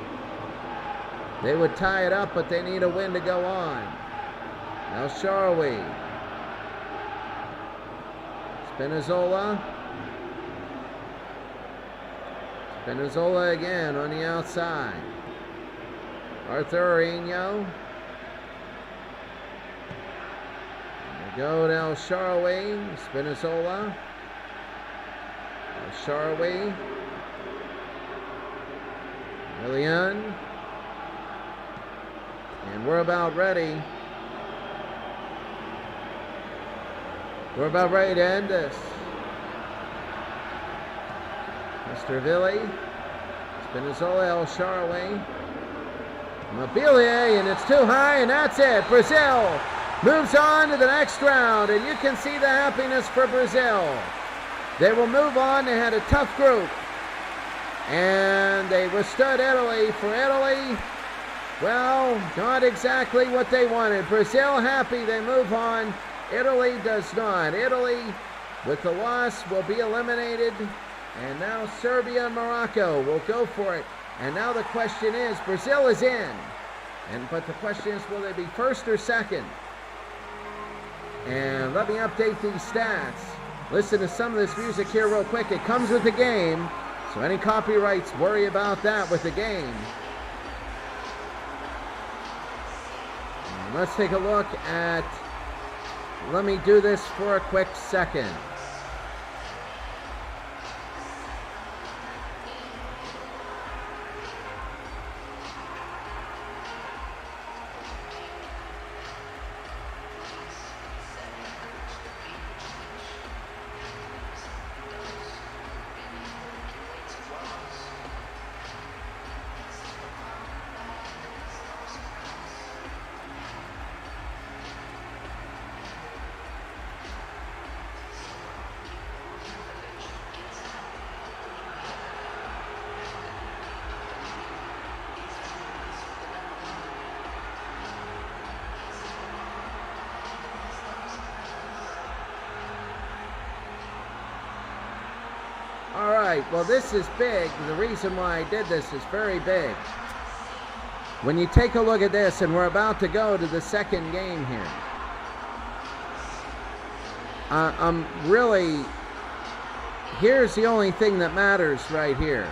[SPEAKER 1] They would tie it up, but they need a win to go on. El Shaarawy. Spinazzola. Spinazzola again on the outside. Arthur Ourinho. Go to El Shaarawy. Spinazzola. El Shaarawy. Willian. And we're about ready. We're about ready to end this. Mr. Villi. Spinazzola, El Shaarawy. Mobile, and it's too high, and that's it. Brazil moves on to the next round, and you can see the happiness for Brazil. They will move on. They had a tough group, and they withstood Italy. For Italy, well, not exactly what they wanted. Brazil happy, they move on. Italy does not. Italy, with the loss, will be eliminated, and now Serbia and Morocco will go for it. And now the question is, Brazil is in, but the question is, will they be first or second? And let me update these stats. Listen to some of this music here real quick. It comes with the game, so any copyrights, worry about that with the game. And let's take a look at, let me do this for a quick second. Alright, well this is big. The reason why I did this is very big. When you take a look at this, and we're about to go to the second game here. I'm really, here's the only thing that matters right here.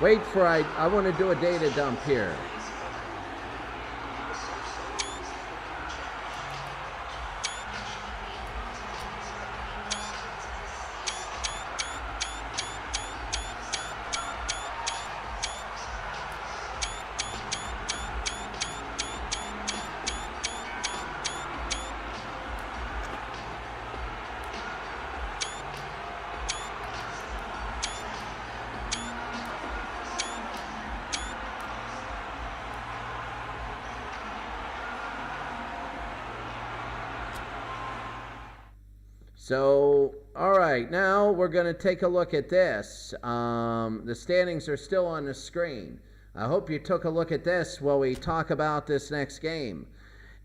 [SPEAKER 1] Wait for, I want to do a data dump here. So, all right, now we're going to take a look at this. The standings are still on the screen. I hope you took a look at this while we talk about this next game.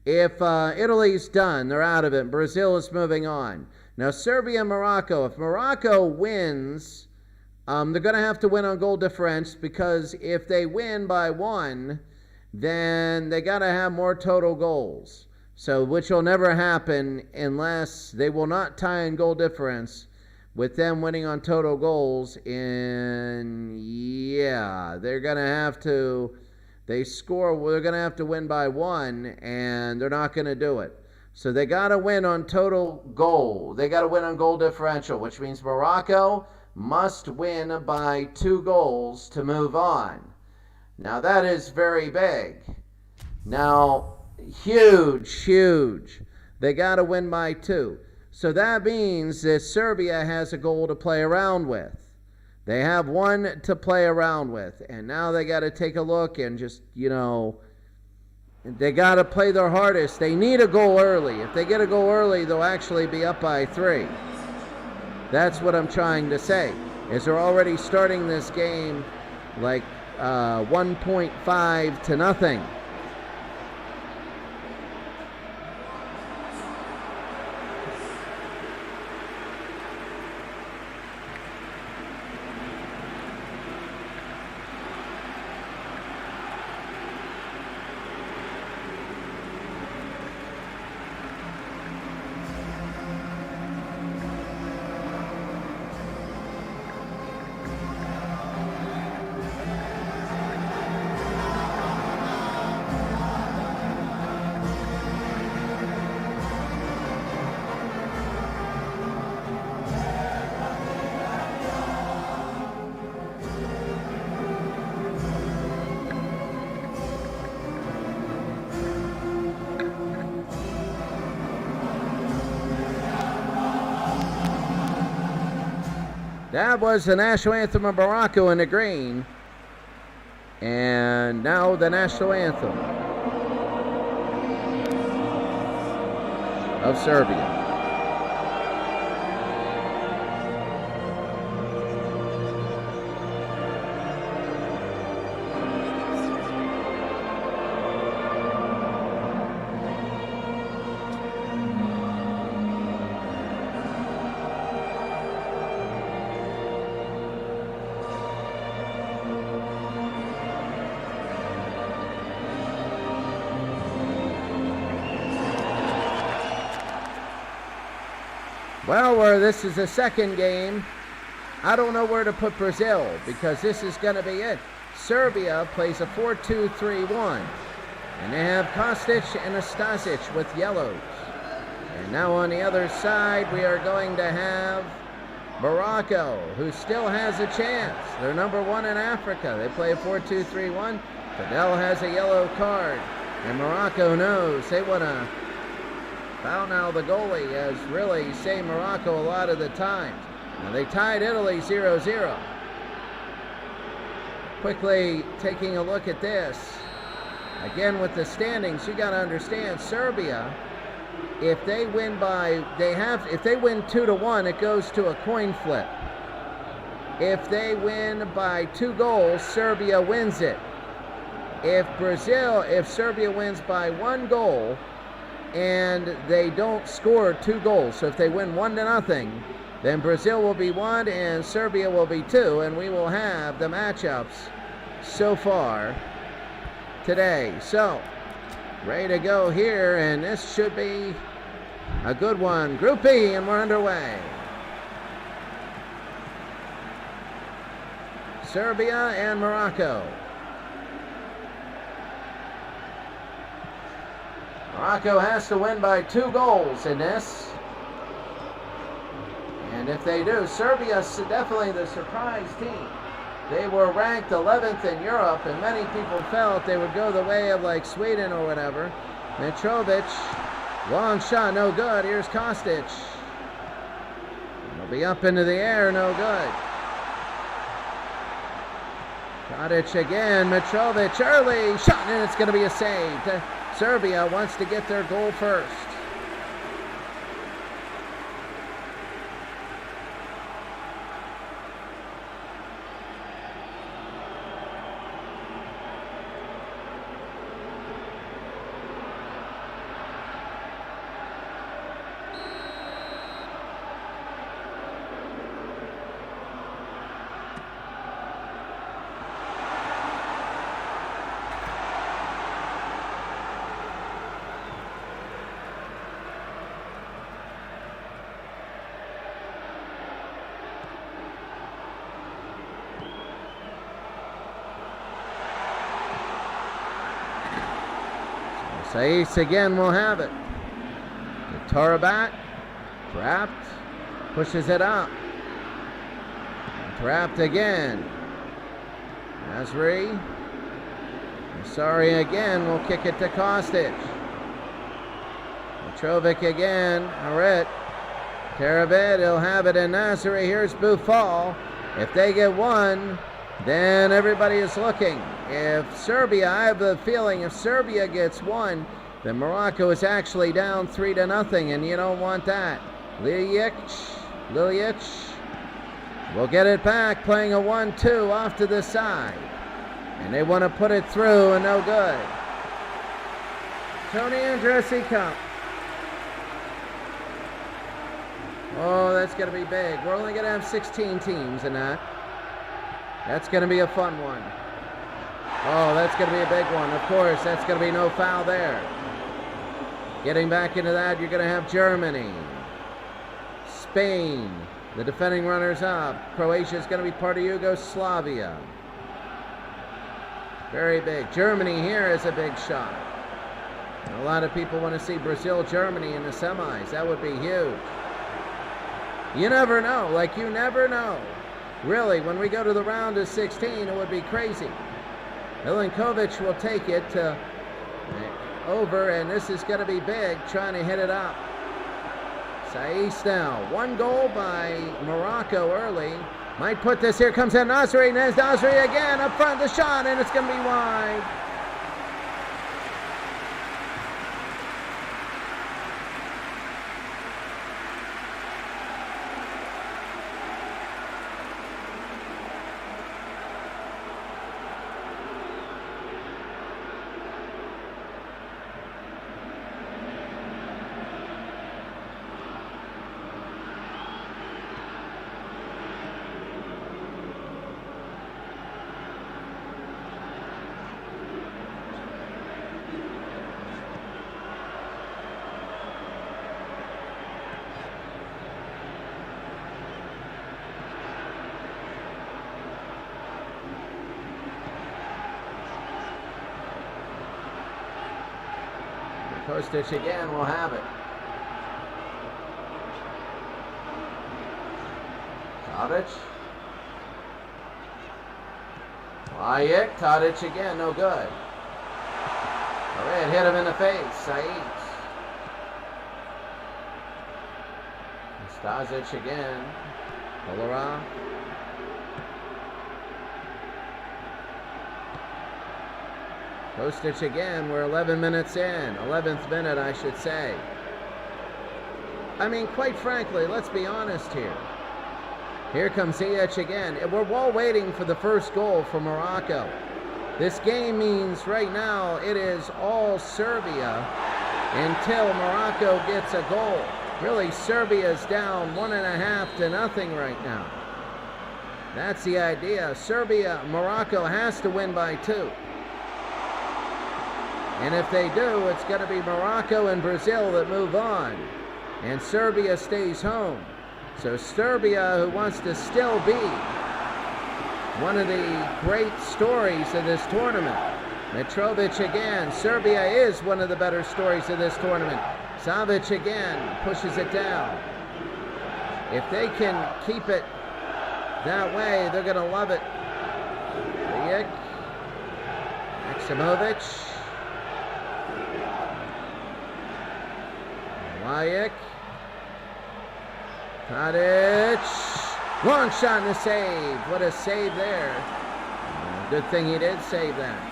[SPEAKER 1] If Italy's done, they're out of it. Brazil is moving on. Now, Serbia and Morocco. If Morocco wins, they're going to have to win on goal difference, because if they win by 1, then they got to have more total goals. So, which will never happen unless they will not tie in goal difference with them winning on total goals. And yeah, they're going to have to, they're going to have to win by 1, and they're not going to do it. So they got to win on total goal. They got to win on goal differential, which means Morocco must win by 2 goals to move on. Now that is very big. Now, huge. They got to win by 2. So that means that Serbia has a goal to play around with. They have 1 to play around with. And now they got to take a look and just, they got to play their hardest. They need a goal early. If they get a goal early, they'll actually be up by 3. That's what I'm trying to say, is they're already starting this game like 1.5 to nothing. That was the national anthem of Morocco in the green. And now the national anthem of Serbia. Well, this is the second game. I don't know where to put Brazil, because this is going to be it. Serbia plays a 4-2-3-1. And they have Kostic and Stasic with yellows. And now on the other side, we are going to have Morocco, who still has a chance. They're number 1 in Africa. They play a 4-2-3-1. Fidel has a yellow card. And Morocco knows they want to foul now the goalie, as really saved Morocco a lot of the times. Now they tied Italy 0-0. Quickly taking a look at this. Again with the standings, you got to understand Serbia, if they win if they win 2-1, it goes to a coin flip. If they win by 2 goals, Serbia wins it. If Serbia wins by 1 goal, and they don't score 2 goals. So if they win 1-0, then Brazil will be 1 and Serbia will be 2, and we will have the matchups so far today. So, ready to go here, and this should be a good one. Group E, and we're underway. Serbia and Morocco. Morocco has to win by 2 goals in this. And if they do, Serbia is definitely the surprise team. They were ranked 11th in Europe, and many people felt they would go the way of like Sweden or whatever. Mitrovic, long shot, no good. Here's Kostic. It'll be up into the air, no good. Kostic again, Mitrovic, early shot, and it's going to be a save. Serbia wants to get their goal first. Saiz again will have it. Tarabat, trapped, pushes it up. Trapped again. Nasri. Sorry again, will kick it to Kostic. Mitrovic again. Harit. Tarabat, he'll have it in Nasri. Here's Boufal. If they get one, then everybody is looking. If Serbia, I have the feeling if Serbia gets one, then Morocco is actually down 3-0, and you don't want that. Lilic will get it back, playing a 1-2 off to the side. And they want to put it through, and no good. Tony Andressi Cup. Oh, that's going to be big. We're only going to have 16 teams in that. That's going to be a fun one. Oh, that's going to be a big one. Of course, that's going to be no foul there. Getting back into that, you're going to have Germany, Spain, the defending runners-up. Croatia is going to be part of Yugoslavia. Very big. Germany here is a big shot. And a lot of people want to see Brazil-Germany in the semis. That would be huge. You never know. Like, you never know. Really, when we go to the round of 16, it would be crazy. Milinkovic will take it over, and this is going to be big, trying to hit it up. Saiz now. One goal by Morocco early. Might put this, here comes in Nasri, and there's Nasri again, up front, the shot, and it's going to be wide. Kostic again will have it. Tadic. Lajek. Tadic again, no good. Harit hit him in the face. Saiz. Stasic again. Kolarov. Kostic again. We're 11 minutes in. 11th minute, I should say. I mean, quite frankly, let's be honest here. Here comes Ziyech again. We're all waiting for the first goal for Morocco. This game means right now it is all Serbia until Morocco gets a goal. Really, Serbia's down 1.5-0 right now. That's the idea. Morocco has to win by 2. And if they do, it's going to be Morocco and Brazil that move on. And Serbia stays home. So Serbia, who wants to still be one of the great stories of this tournament. Mitrovic again. Serbia is one of the better stories of this tournament. Savic again pushes it down. If they can keep it that way, they're going to love it. Lajek. Maksimovic. Lajek. Tadic. Long shot and a save. What a save there. Good thing he did save that.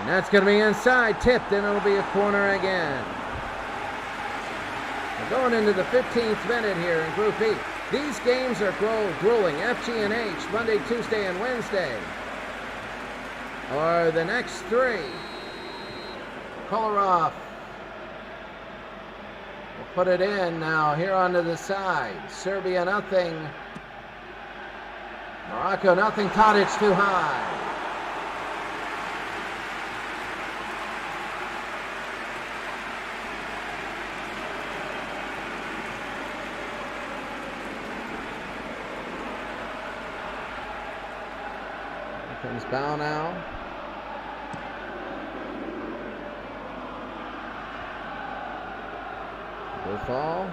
[SPEAKER 1] That's going to be inside, tipped, and it'll be a corner again. We're going into the 15th minute here in Group E. These games are grueling. F, G, and H, Monday, Tuesday, and Wednesday are the next 3. Kolarov will put it in now here onto the side. Serbia nothing. Morocco nothing. Tadic too high. Here comes Bow now. Fall.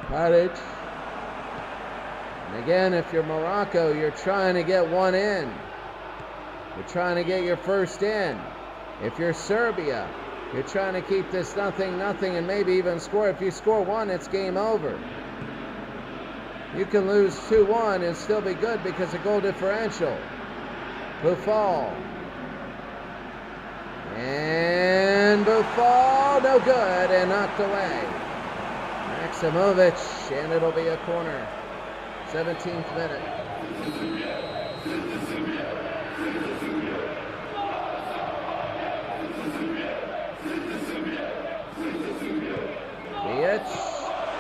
[SPEAKER 1] Tadic. And again, if you're Morocco, you're trying to get one in. You're trying to get your first in. If you're Serbia, you're trying to keep this 0-0 and maybe even score. If you score one, it's game over. You can lose 2-1 and still be good because of goal differential. Buffal. And Buffal, no good, and knocked away. Maximovic, and it'll be a corner. 17th minute.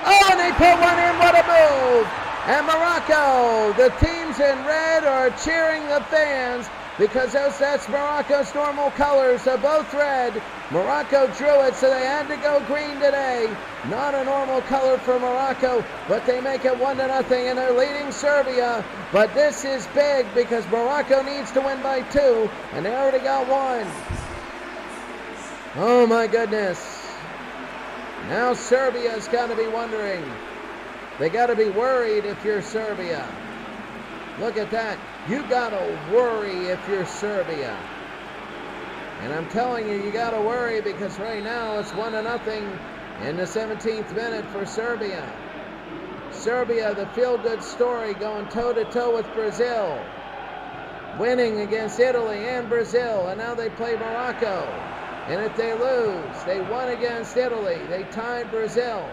[SPEAKER 1] Oh, and they put one in, what a move! And Morocco, the teams in red are cheering the fans because that's Morocco's normal colors. They're both red. Morocco drew it, so they had to go green today. Not a normal color for Morocco, but they make it 1-0, and they're leading Serbia. But this is big because Morocco needs to win by 2, and they already got 1. Oh my goodness. Now Serbia's got to be wondering. They got to be worried if you're Serbia. Look at that. You got to worry if you're Serbia. And I'm telling you, you got to worry because right now it's 1-0 in the 17th minute for Serbia. Serbia, the feel-good story, going toe-to-toe with Brazil. Winning against Italy and Brazil, and now they play Morocco. And if they lose, they won against Italy. They tied Brazil.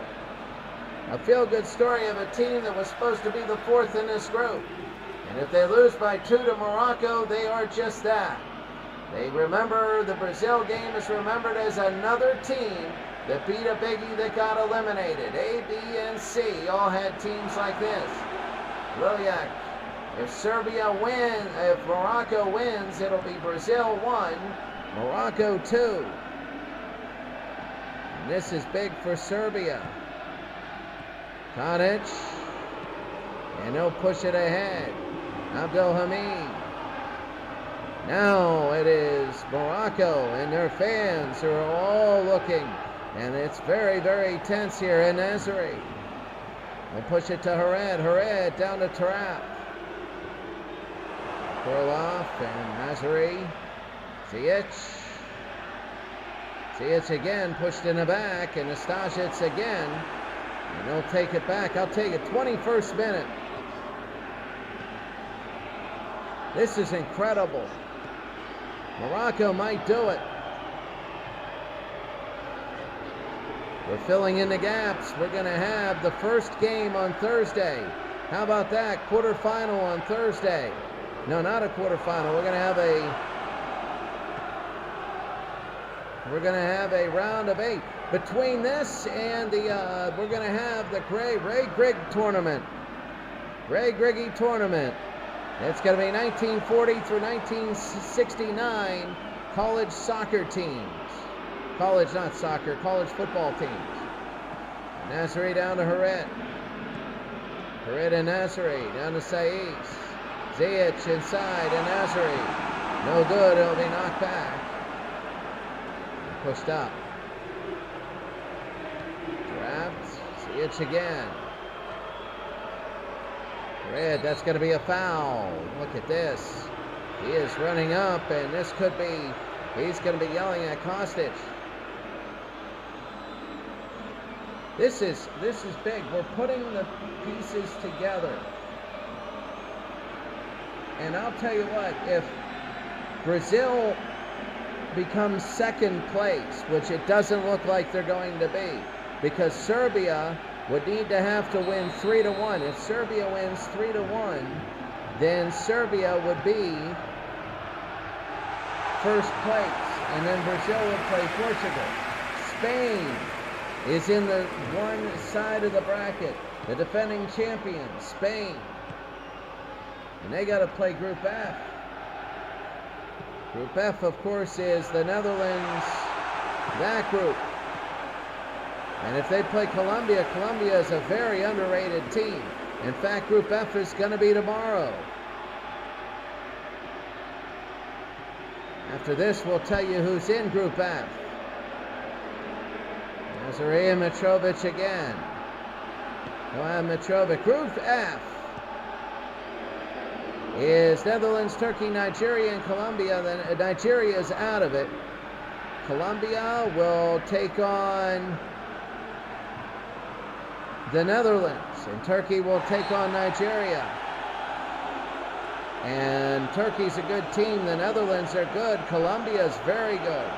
[SPEAKER 1] A feel-good story of a team that was supposed to be the 4th in this group. And if they lose by 2 to Morocco, they are just that. They remember the Brazil game is remembered as another team that beat a biggie that got eliminated. A, B, and C all had teams like this. Liliak, if Morocco wins, it'll be Brazil 1, Morocco 2. And this is big for Serbia. Tadic, and they'll push it ahead. Abdelhamid. Now it is Morocco and their fans who are all looking, and it's very, very tense here in Nazari. They'll push it to Hared. Hared down to Tarap. Kurloff and Nazari. Ziyech. Ziyech again pushed in the back, and Nastasic again. And they'll take it back. I'll take it. 21st minute. This is incredible. Morocco might do it. We're filling in the gaps. We're going to have the first game on Thursday. How about that? Quarterfinal on Thursday. No, not a quarterfinal. We're going to have a round of 8. Between this and the, we're going to have the Ray Grigg tournament. Ray Griggy tournament. It's going to be 1940 through 1969 college soccer teams. College, not soccer, college football teams. Nazari down to Hared. Hared and Nazari down to Saiz. Ziyech inside and Nazari. No good, it'll be knocked back. Pushed up. Trapped. Ziyech again. Red, that's going to be a foul. Look at this. He is running up, and this could be, he's going to be yelling at Kostic. This is big. We're putting the pieces together. And I'll tell you what, if Brazil becomes second place, which it doesn't look like they're going to be, because Serbia would need to have to win 3-1. If Serbia wins 3-1, then Serbia would be first place. and then Brazil will play Portugal. Spain is in the one side of the bracket, the defending champion, Spain. And they got to play Group F. Group F, of course, is the Netherlands, that group. And if they play Colombia, Colombia is a very underrated team. In fact, Group F is going to be tomorrow. After this, we'll tell you who's in Group F. Nazaré and Mitrovic again. Mitrovic. Group F is Netherlands, Turkey, Nigeria, and Colombia. Then Nigeria is out of it. Colombia will take on the Netherlands, and Turkey will take on Nigeria. And Turkey's a good team. The Netherlands are good. Colombia is very good.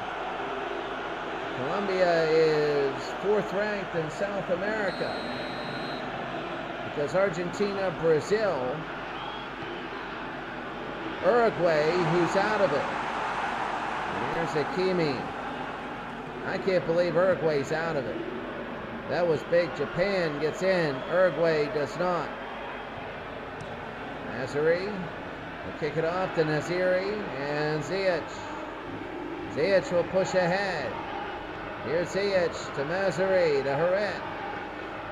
[SPEAKER 1] Colombia is 4th ranked in South America because Argentina, Brazil, Uruguay, who's out of it. And here's Hakimi. I can't believe Uruguay's out of it. That was big. Japan gets in. Uruguay does not. Nazari will kick it off to Naziri and Ziyech. Ziyech will push ahead. Here's Ziyech to Nazari to Herret.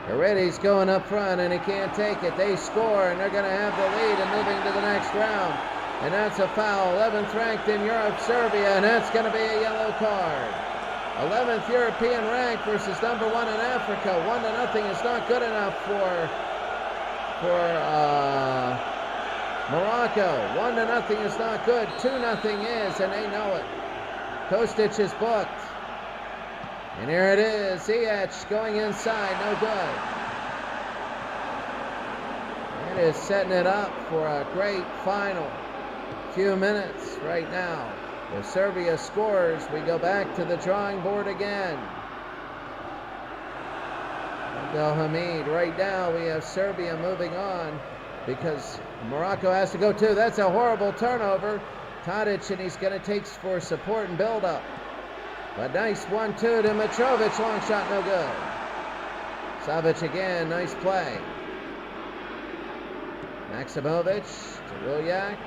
[SPEAKER 1] Herreti's going up front and he can't take it. They score and they're going to have the lead and moving to the next round. And that's a foul. 11th ranked in Europe, Serbia, and that's going to be a yellow card. 11th European rank versus number 1 in Africa. 1-0 is not good enough for Morocco. 1-0 is not good. 2-0 is, and they know it. Kostic is booked. And here it is. Ziyech going inside. No good. It is setting it up for a great final few minutes right now. If Serbia scores, we go back to the drawing board again. Abdelhamid. Right now we have Serbia moving on because Morocco has to go too. That's a horrible turnover. Tadic, and he's going to take for support and build up. But nice 1-2 to Mitrovic. Long shot, no good. Savic again. Nice play. Maximovic to Wilyak.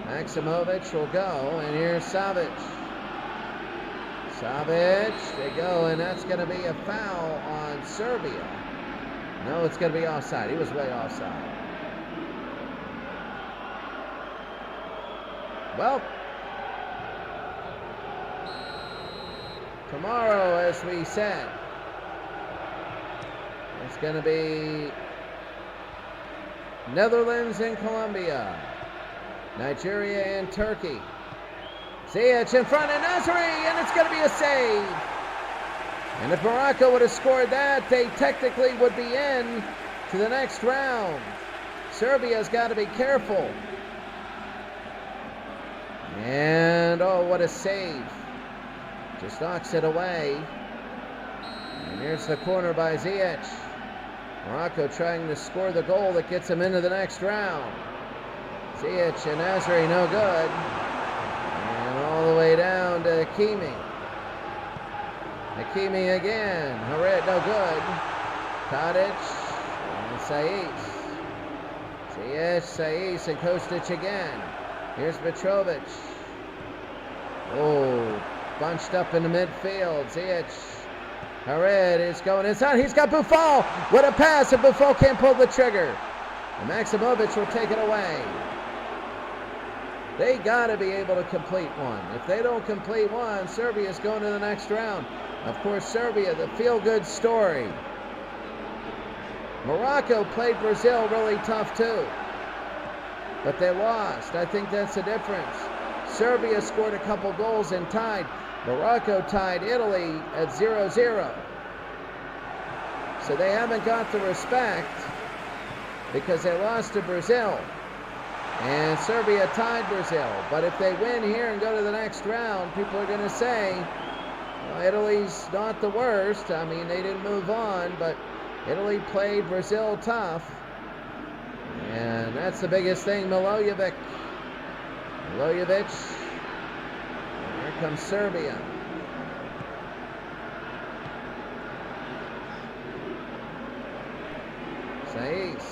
[SPEAKER 1] Maximovic will go, and here's Savic. Savic, they go, and that's going to be a foul on Serbia. No, it's going to be offside. He was way offside. Well, tomorrow, as we said, it's going to be Netherlands and Colombia. Nigeria and Turkey. Ziyech in front of Nazari, and it's going to be a save. And if Morocco would have scored that, they technically would be in to the next round. Serbia's got to be careful. And, oh, what a save. Just knocks it away. And here's the corner by Ziyech. Morocco trying to score the goal that gets them into the next round. Ziyech and Nazari, no good. And all the way down to Hakimi. Hakimi again. Herret, no good. Tadic and Saiz. Ziyech, Saiz, and Kostic again. Here's Mitrovic. Oh, bunched up in the midfield. Ziyech. Herret is going inside. He's got Buffon. What a pass, and Buffon can't pull the trigger. And Maximovic will take it away. They got to be able to complete one. If they don't complete one, Serbia's going to the next round. Of course, Serbia, the feel-good story. Morocco played Brazil really tough too, but they lost. I think that's the difference. Serbia scored a couple goals and tied. Morocco tied Italy at 0-0. So they haven't got the respect because they lost to Brazil. And Serbia tied Brazil. But if they win here and go to the next round, people are going to say, well, Italy's not the worst. I mean, they didn't move on, but Italy played Brazil tough. And that's the biggest thing. Milojevic. Here comes Serbia. Saiz.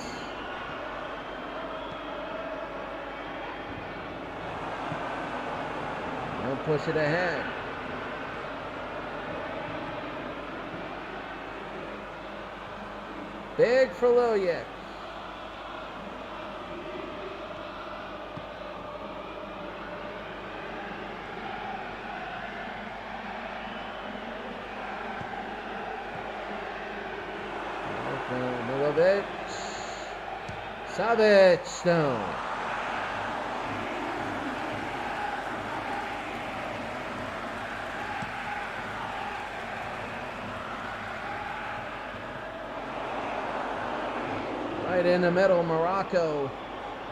[SPEAKER 1] Don't push it ahead. Big for Lillick. Milovic. Savic. No. Right in the middle, Morocco,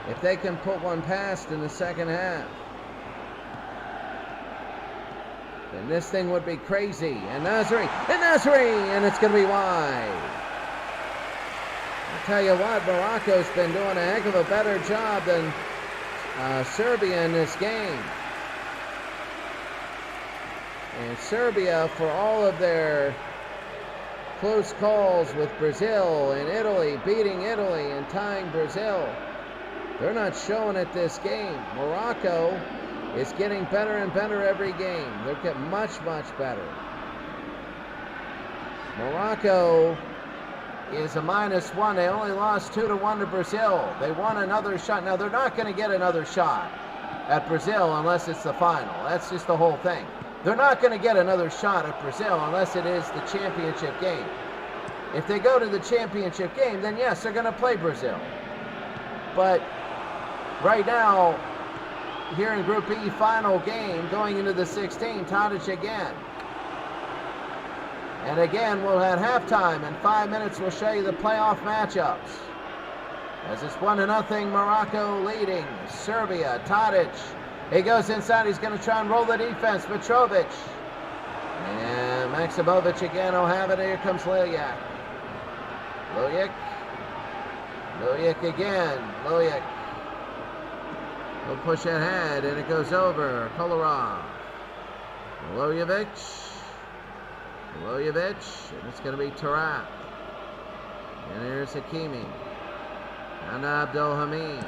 [SPEAKER 1] if they can put one past in the second half, then this thing would be crazy. And Nasri, and it's going to be wide. I'll tell you what, Morocco's been doing a heck of a better job than Serbia in this game. And Serbia, for all of their close calls with Brazil and Italy, beating Italy and tying Brazil, they're not showing it this game. Morocco is getting better and better every game. They're getting much, much better. Morocco is a -1. They only lost 2-1 to Brazil. They won another shot. Now, they're not going to get another shot at Brazil unless it's the final. That's just the whole thing. They're not going to get another shot at Brazil unless it is the championship game. If they go to the championship game, then yes, they're going to play Brazil. But right now, here in Group E, final game, going into the 16, Tadic again. And again, we'll have halftime. In 5 minutes, we'll show you the playoff matchups. As it's 1-0, Morocco leading. Serbia, Tadic. He goes inside. He's going to try and roll the defense. Mitrovic. And Maximovic again will have it. Here comes Lillick. Lillick again. Lillick. He'll push ahead, and it goes over. Kolarov. Milojevic. And it's going to be Tarap. And here's Hakimi. And Abdelhamid.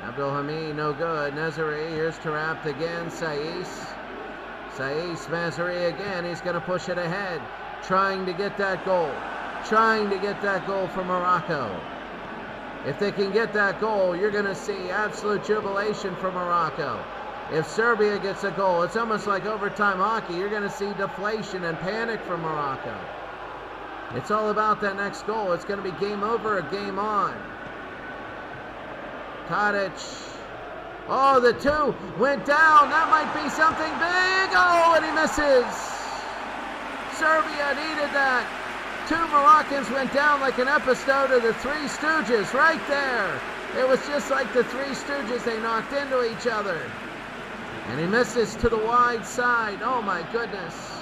[SPEAKER 1] Abdelhamid, no good. Nazari, here's Tarap again. Saiz, Mazari again. He's going to push it ahead. Trying to get that goal. For Morocco. If they can get that goal, you're going to see absolute jubilation for Morocco. If Serbia gets a goal, it's almost like overtime hockey. You're going to see deflation and panic from Morocco. It's all about that next goal. It's going to be game over or game on. Tadic. Oh, the two went down. That might be something big. Oh, and he misses. Serbia needed that. Two Moroccans went down like an episode of the Three Stooges right there. It was just like the Three Stooges. They knocked into each other. And he misses to the wide side. Oh, my goodness.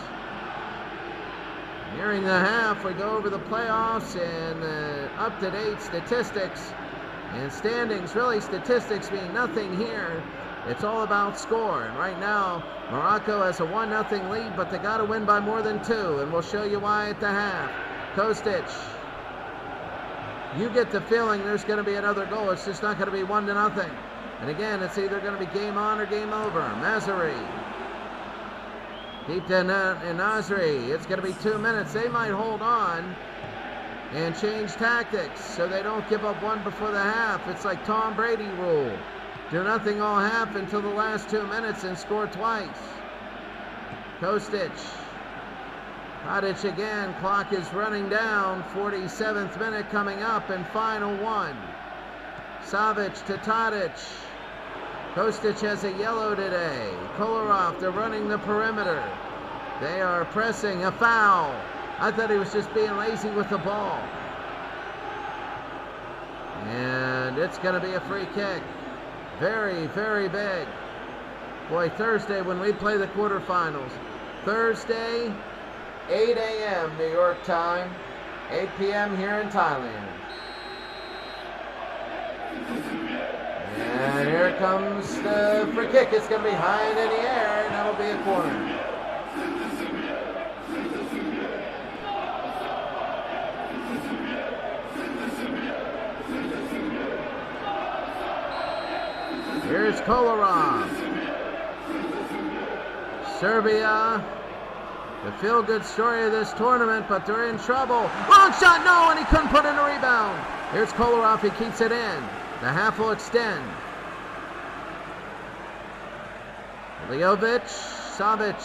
[SPEAKER 1] Nearing the half, we go over the playoffs and up-to-date statistics. And standings, really, statistics mean nothing here. It's all about score. And right now, Morocco has a 1-0 lead, but they got to win by more than 2. And we'll show you why at the half. Kostic. You get the feeling there's going to be another goal. It's just not going to be 1-0. And again, it's either going to be game on or game over. Mazari. Deep to Nasri. It's going to be 2 minutes. They might hold on and change tactics so they don't give up one before the half. It's like Tom Brady rule. Do nothing all half until the last 2 minutes and score twice. Kostic. Tadic again. Clock is running down. 47th minute coming up and final one. Savic to Tadic. Kostic has a yellow today. Kolarov, they're running the perimeter. They are pressing. A foul. I thought he was just being lazy with the ball. And it's going to be a free kick. Very, very big. Boy, Thursday when we play the quarterfinals. Thursday, 8 a.m. New York time, 8 p.m. here in Thailand. And here Here comes the free kick. It's going to be high and in the air, and that'll be a corner. Here's Kolarov. Serbia, the feel-good story of this tournament, but they're in trouble. Long shot, no, and he couldn't put in a rebound. Here's Kolarov, he keeps it in. The half will extend. Milinkovic, Savic.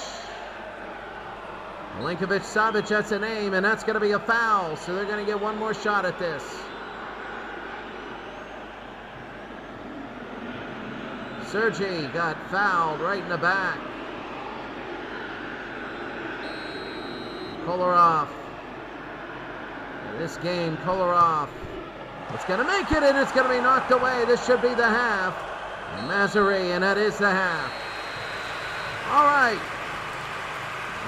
[SPEAKER 1] Milinkovic, Savic, that's a name, and that's going to be a foul, so they're going to get one more shot at this. Sergei got fouled right in the back. Kolarov. In this game, Kolarov. It's going to make it, and it's going to be knocked away. This should be the half. Mazary, and that is the half. All right.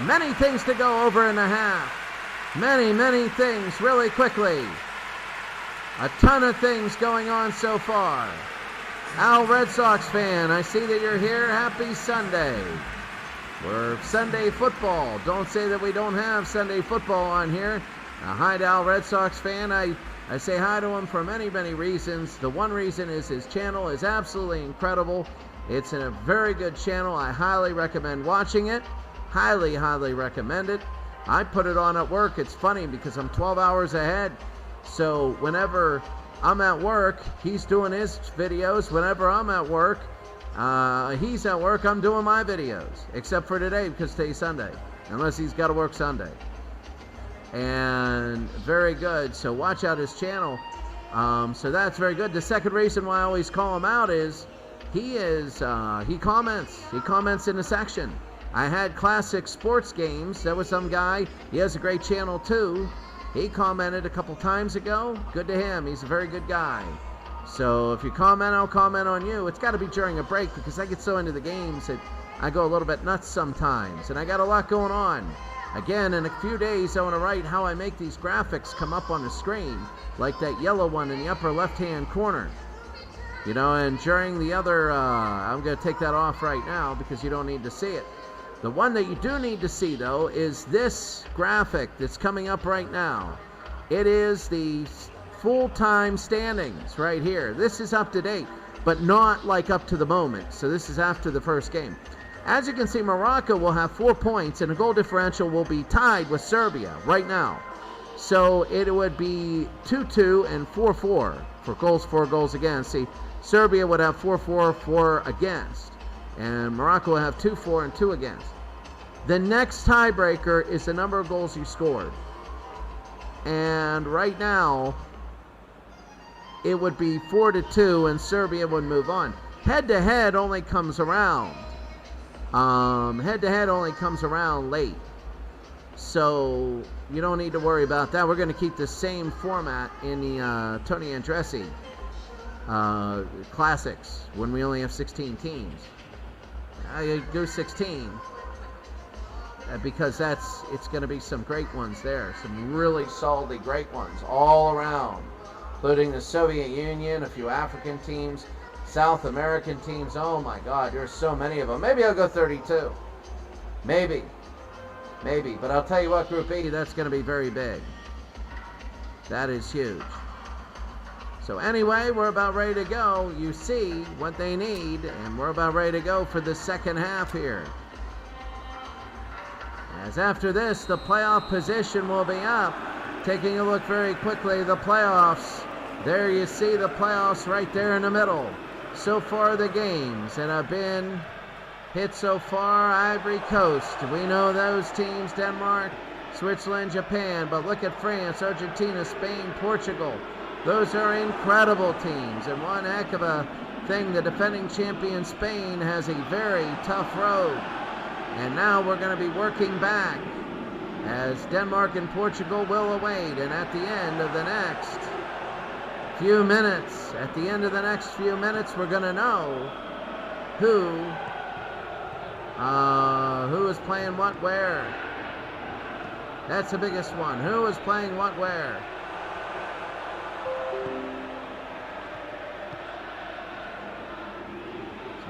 [SPEAKER 1] Many things to go over in the half. Many things really quickly. A ton of things going on so far. Al, Red Sox fan, I see that you're here. Happy Sunday. We're Sunday football. Don't say that we don't have Sunday football on here. Hi to Al, Red Sox fan. I say hi to him for many reasons. The one reason is his channel is absolutely incredible. It's a very good channel. I highly recommend watching it. Highly recommend it. I put it on at work. It's funny because I'm 12 hours ahead. So whenever I'm at work, he's doing his videos. Whenever I'm at work, he's at work, I'm doing my videos. Except for today, because today's Sunday. Unless he's got to work Sunday. And very good. So watch out his channel. So that's very good. The second reason why I always call him out is he comments. He comments in the section. I had classic sports games. That was some guy. He has a great channel too. He commented a couple times ago. Good to him. He's a very good guy. So if you comment, I'll comment on you. It's got to be during a break because I get so into the games that I go a little bit nuts sometimes. And I got a lot going on. Again, in a few days, I want to write how I make these graphics come up on the screen, like that yellow one in the upper left-hand corner. You know, and during the other, I'm going to take that off right now because you don't need to see it. The one that you do need to see, though, is this graphic that's coming up right now. It is the full-time standings right here. This is up to date, but not like up to the moment. So this is after the first game. As you can see, Morocco will have 4 points, and the goal differential will be tied with Serbia right now. So it would be 2-2 and 4-4 for goals for, goals against. See, Serbia would have 4-4 for against, and Morocco will have 2-4 and 2 against. The next tiebreaker is the number of goals you scored. And right now, it would be 4-2, and Serbia would move on. Head-to-head only comes around. Head-to-head only comes around late. So you don't need to worry about that. We're going to keep the same format in the Tony Andressi Classics when we only have 16 teams. I go 16 because it's going to be some great ones there. Some really solidly great ones all around, including the Soviet Union, a few African teams, South American teams. Oh my God, there's so many of them. Maybe I'll go 32. Maybe. But I'll tell you what, Group E, that's going to be very big. That is huge. So anyway, we're about ready to go. You see what they need, and we're about ready to go for the second half here. As after this, the playoff position will be up. Taking a look very quickly, the playoffs. There you see the playoffs right there in the middle. So far the games that have been hit so far, Ivory Coast. We know those teams, Denmark, Switzerland, Japan. But look at France, Argentina, Spain, Portugal. Those are incredible teams. And one heck of a thing, the defending champion Spain has a very tough road. And now we're going to be working back as Denmark and Portugal will await. And at the end of the next few minutes, we're going to know who is playing what where. That's the biggest one. Who is playing what where?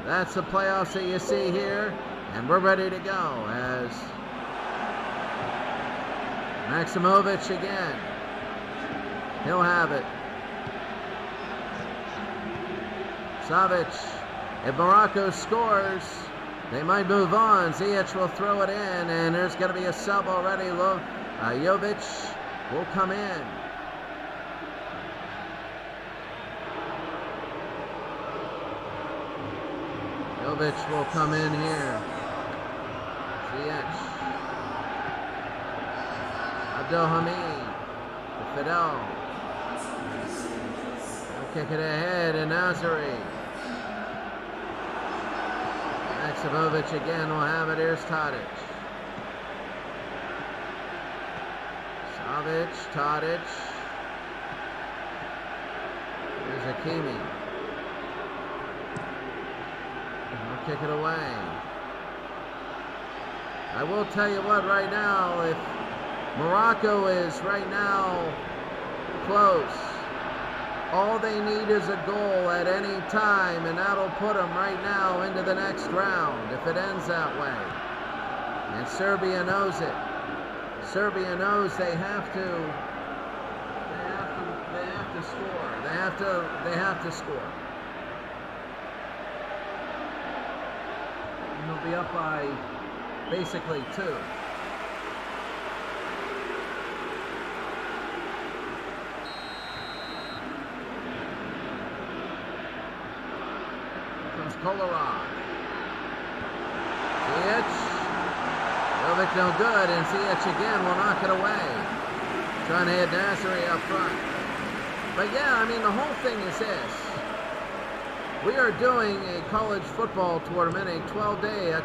[SPEAKER 1] That's the playoffs that you see here, and we're ready to go as Maximovic again. He'll have it. Savic. If Morocco scores, they might move on. Ziyech will throw it in, and there's going to be a sub already. Jovic will come in. Jovic will come in here. Ziyech. Abdelhamid. Fidel. They'll kick it ahead, and Nazari. Maximovic again will have it. Here's Tadic. Savic, Tadic. Here's Hakimi. He'll kick it away. I will tell you what, right now, if Morocco is right now close, all they need is a goal at any time, and that'll put them right now into the next round if it ends that way. And Serbia knows it. Serbia knows they have to score. They have to score. And they'll be up by basically 2. Kolarov. Ziyech. Jovic no good, and Ziyech again will knock it away. Trying to hit Nazari up front. But yeah, I mean, the whole thing is this. We are doing a college football tournament, a 12-day, a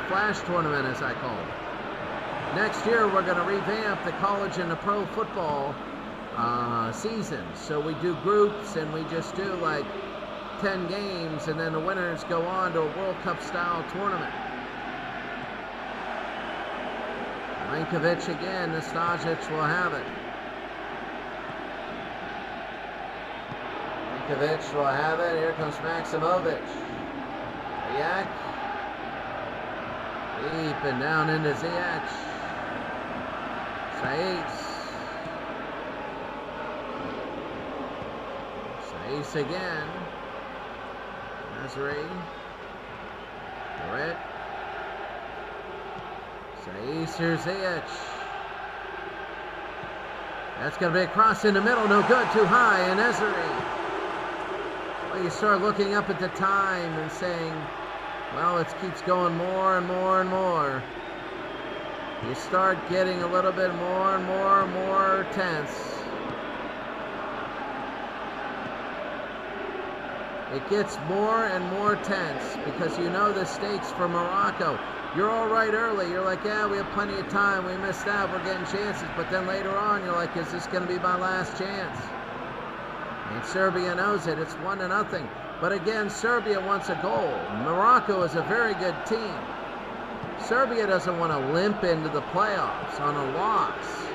[SPEAKER 1] flash tournament as I call it. Next year we're going to revamp the college and the pro football season. So we do groups, and we just do like 10 games, and then the winners go on to a World Cup style tournament. Milinkovic again, Nastasic will have it. Milinkovic will have it. Here comes Maximovic. Ziyech. Deep and down into Ziyech. Saiz again. Nazari. Barrett. Saiz, here's Ziyech. That's going to be a cross in the middle. No good. Too high. And Nazari. Well, you start looking up at the time and saying, well, it keeps going more and more and more. You start getting a little bit more and more tense. It gets more and more tense because you know the stakes for Morocco. You're all right early. You're like, yeah, we have plenty of time. We missed out. We're getting chances. But then later on, you're like, is this going to be my last chance? And Serbia knows it. It's 1-0. But again, Serbia wants a goal. Morocco is a very good team. Serbia doesn't want to limp into the playoffs on a loss.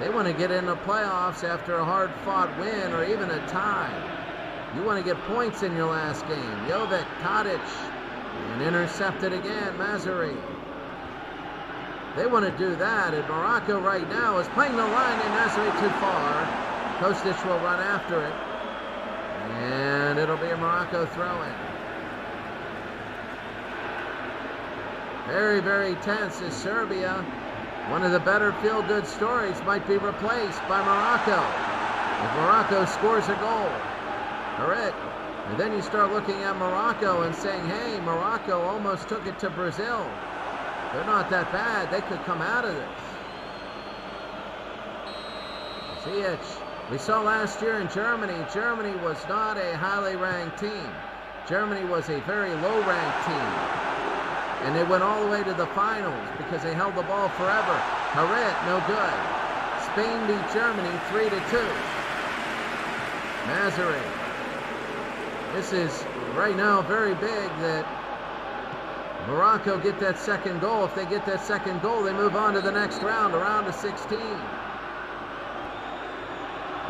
[SPEAKER 1] They want to get into playoffs after a hard-fought win or even a tie. You want to get points in your last game. Jovic, Tadic, and intercepted again, Nazari. They want to do that, and Morocco right now is playing the line, and Nazari too far. Kostic will run after it, and it'll be a Morocco throw-in. Very, very tense as Serbia. One of the better feel-good stories might be replaced by Morocco. If Morocco scores a goal. Correct. And then you start looking at Morocco and saying, hey, Morocco almost took it to Brazil. They're not that bad. They could come out of this. Ziyech. We saw last year in Germany. Germany was not a highly ranked team. Germany was a very low-ranked team. And they went all the way to the finals because they held the ball forever. Harit, no good. Spain beat Germany 3-2. Nazari. This is right now very big that Morocco get that second goal. If they get that second goal, they move on to the next round, a round of 16.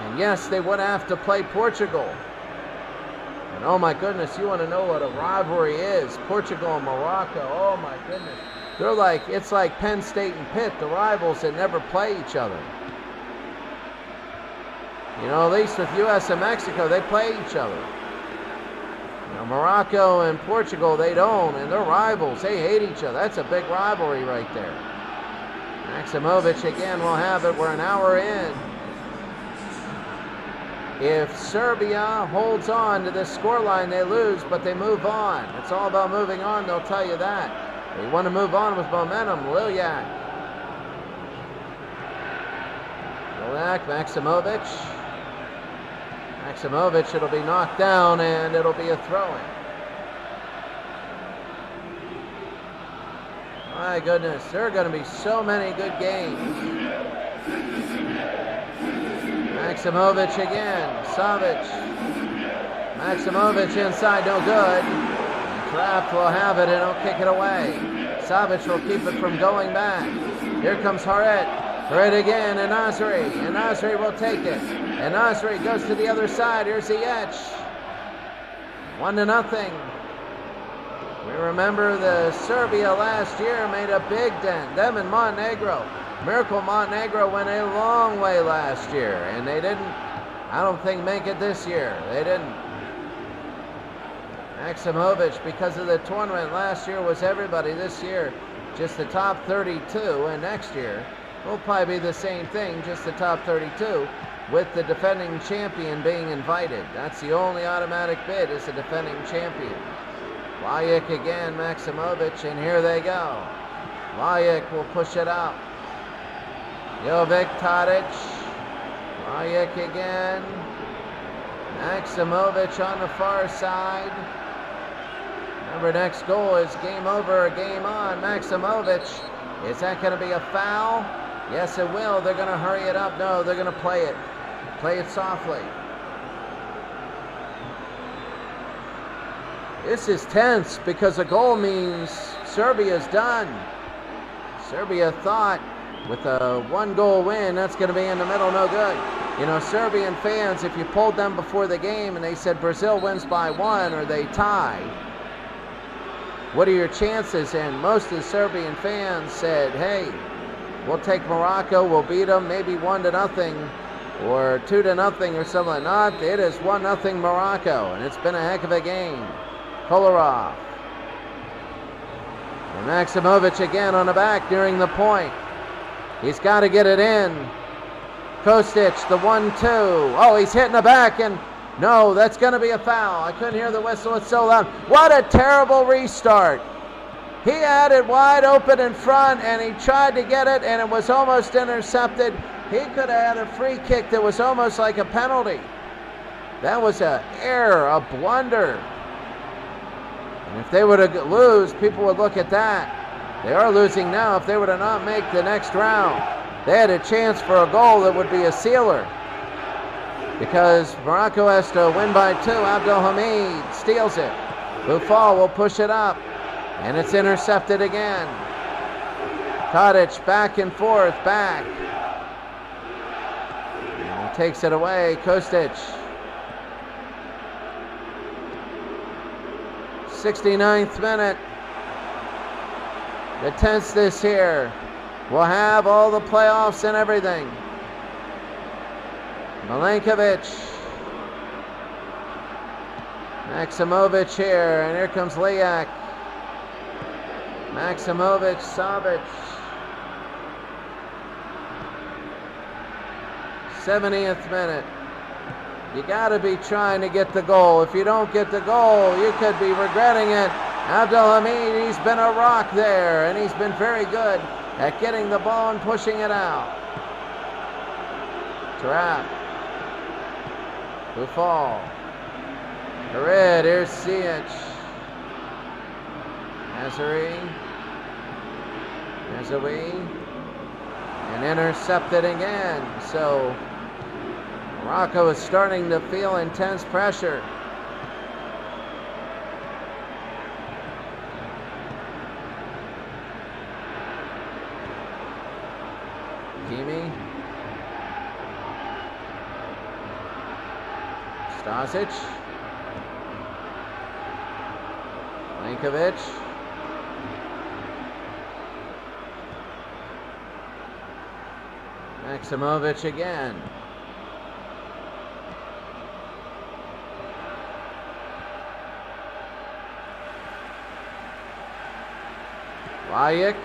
[SPEAKER 1] And yes, they would have to play Portugal. And oh my goodness, you want to know what a rivalry is? Portugal and Morocco, oh my goodness. They're like, it's like Penn State and Pitt, the rivals that never play each other. You know, at least with U.S. and Mexico, they play each other. You know, Morocco and Portugal, they don't, and they're rivals. They hate each other. That's a big rivalry right there. Maximovic again will have it. We're an hour in. If Serbia holds on to this scoreline, they lose, but they move on. It's all about moving on, they'll tell you that. They want to move on with momentum. Liljak, Maximovic. Maximovic, it'll be knocked down, and it'll be a throw-in. My goodness, there are going to be so many good games. Maximovic again, Savic. Maximovic inside, no good. Trapped will have it, and he'll kick it away. Savic will keep it from going back. Here comes Haret. Haret again, and Nasri. And Nasri will take it. And Nasri goes to the other side. Here's Ziyech. 1-0. We remember the Serbia last year made a big dent. Them and Montenegro. Miracle Montenegro went a long way last year, and they didn't, I don't think, make it this year. They didn't. Maximovic, because of the tournament last year, was everybody. This year, just the top 32, and next year will probably be the same thing, just the top 32, with the defending champion being invited. That's the only automatic bid, is the defending champion. Lajek again, Maximovic, and here they go. Lajek will push it out. Jovic, Tadic. Lajek again. Maximovic on the far side. Remember, next goal is game over or game on. Maximovic, is that going to be a foul? Yes, it will. They're going to hurry it up. No, they're going to play it. Play it softly. This is tense because a goal means Serbia's done. Serbia thought with a 1-goal win, that's going to be in the middle, no good. You know, Serbian fans, if you polled them before the game and they said Brazil wins by 1 or they tie, what are your chances? And most of the Serbian fans said, hey, we'll take Morocco, we'll beat them, maybe 1-0 or 2-0 or something like that. It is 1-0 Morocco, and it's been a heck of a game. Kolarov. And Maximovic again on the back nearing the point. He's got to get it in. Kostic, the 1-2. Oh, he's hitting the back, and no, that's going to be a foul. I couldn't hear the whistle. It's so loud. What a terrible restart. He had it wide open in front, and he tried to get it, and it was almost intercepted. He could have had a free kick that was almost like a penalty. That was an error, a blunder. And if they were to lose, people would look at that. They are losing now. If they were to not make the next round, they had a chance for a goal that would be a sealer. Because Morocco has to win by 2. Abdelhamid steals it. Boufal will push it up. And it's intercepted again. Tadic back and forth, back. And he takes it away. Kostic. 69th minute. The tenseness here. We'll have all the playoffs and everything. Milenkovic. Maximovic here, and here comes Liljak. Maximovic, Savic. 70th minute. You got to be trying to get the goal. If you don't get the goal, you could be regretting it. Abdelhamid, he's been a rock there, and he's been very good at getting the ball and pushing it out. Trap. Boufal. Harid, here's Ziyech. Nazari. And intercepted again. So Morocco is starting to feel intense pressure. Kimi. Stasic. Milankovic. Maximovic again. Lajek.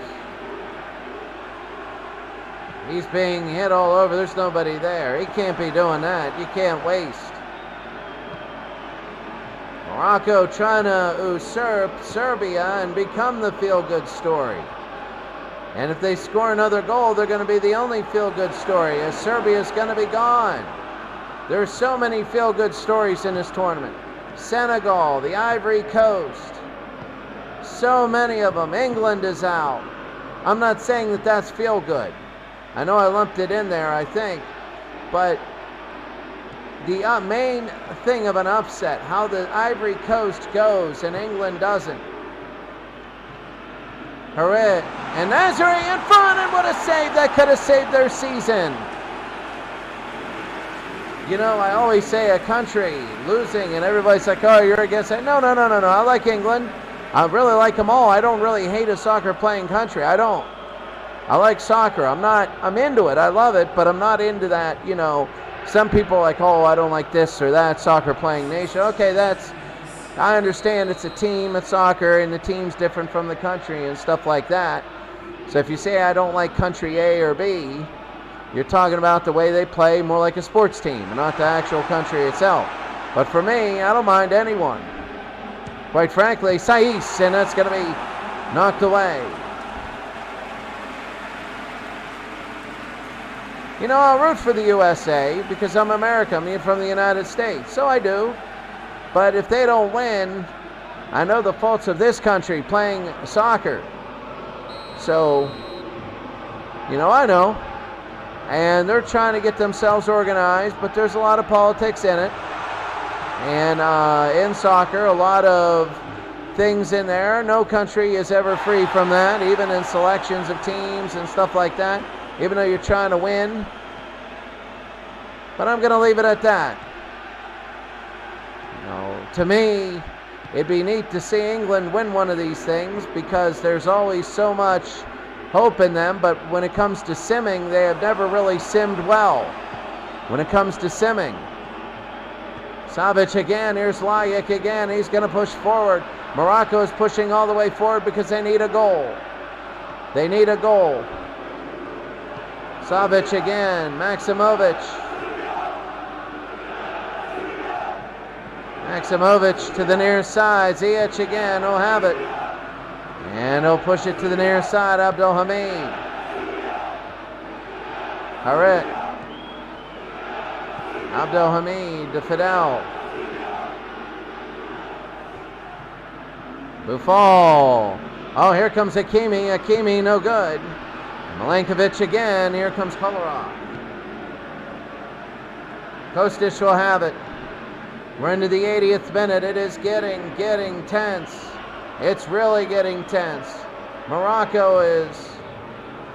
[SPEAKER 1] He's being hit all over. There's nobody there. He can't be doing that. You can't waste. Morocco trying to usurp Serbia and become the feel-good story. And if they score another goal, they're going to be the only feel-good story, as Serbia's going to be gone. There's so many feel-good stories in this tournament. Senegal, the Ivory Coast. So many of them. England is out. I'm not saying that that's feel-good. I know I lumped it in there, I think. But the main thing of an upset, how the Ivory Coast goes and England doesn't. Harit and Nazari in front, and what a save. That could have saved their season. You know, I always say a country losing and everybody's like, oh, you're against it. No. I like England. I really like them all. I don't really hate a soccer playing country. I don't. I like soccer. I'm into it. I love it, but I'm not into that, you know. Some people are like, oh, I don't like this or that soccer playing nation. Okay, I understand it's a team, it's soccer, and the team's different from the country and stuff like that. So if you say I don't like country A or B, you're talking about the way they play, more like a sports team, and not the actual country itself. But for me, I don't mind anyone. Quite frankly, Saiz, and that's going to be knocked away. You know, I'll root for the USA because I'm American. I'm from the United States, so I do. But if they don't win, I know the faults of this country playing soccer. So, you know, I know. And they're trying to get themselves organized, but there's a lot of politics in it. And in soccer, a lot of things in there. No country is ever free from that, even in selections of teams and stuff like that, even though you're trying to win. But I'm going to leave it at that. You know, to me, it'd be neat to see England win one of these things because there's always so much hope in them, but when it comes to simming, they have never really simmed well. When it comes to simming. Savic again, here's Lajek again, he's going to push forward. Morocco is pushing all the way forward because they need a goal. They need a goal. Savic again, Maximovic. Maximovic to the near side, Ziyech again, he'll have it. And he'll push it to the near side, Abdelhamid. Harit. Abdelhamid to Fidel. Buffal. Oh, here comes Hakimi. Hakimi, no good. Milankovic again. Here comes Kolarov. Kostic will have it. We're into the 80th minute. It is getting tense. It's really getting tense. Morocco is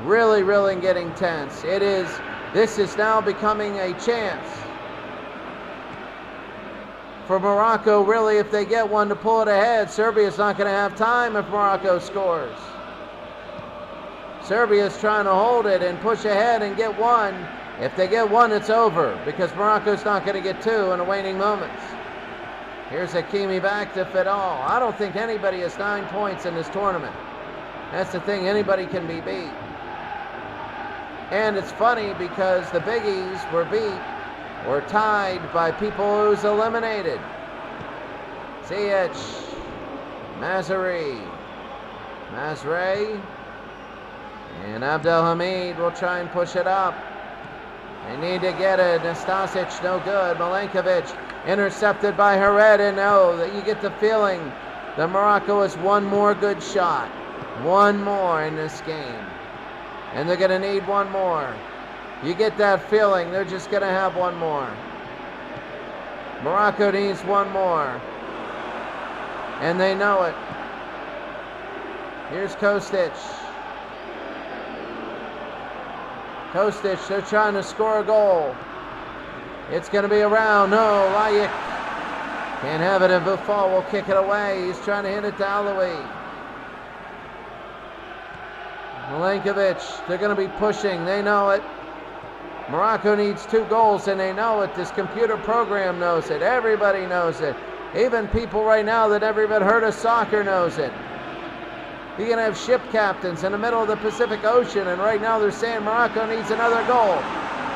[SPEAKER 1] really getting tense. This is now becoming a chance for Morocco, really, if they get one, to pull it ahead. Serbia's not going to have time if Morocco scores. Serbia's trying to hold it and push ahead and get one. If they get one, it's over, because Morocco's not going to get two in the waning moments. Here's Hakimi back to Fidel. I don't think anybody has 9 points in this tournament. That's the thing, anybody can be beat. And it's funny because the biggies were beat or tied by people who's eliminated. Ziyech, Mazraoui, and Abdelhamid will try and push it up. They need to get it. Nastasic, no good. Milankovic intercepted by Harit, and that you get the feeling that Morocco has one more good shot. One more in this game. And they're going to need one more. You get that feeling they're just going to have one more. Morocco needs one more. And they know it. Here's Kostic. Kostic, they're trying to score a goal. It's going to be around. No, Lajek. Can't have it, and Buffon will kick it away. He's trying to hit it to Aloui. Milenkovic, they're going to be pushing. They know it. Morocco needs 2 goals, and they know it. This computer program knows it. Everybody knows it. Even people right now that never even heard of soccer knows it. You're going to have ship captains in the middle of the Pacific Ocean, and right now they're saying Morocco needs another goal.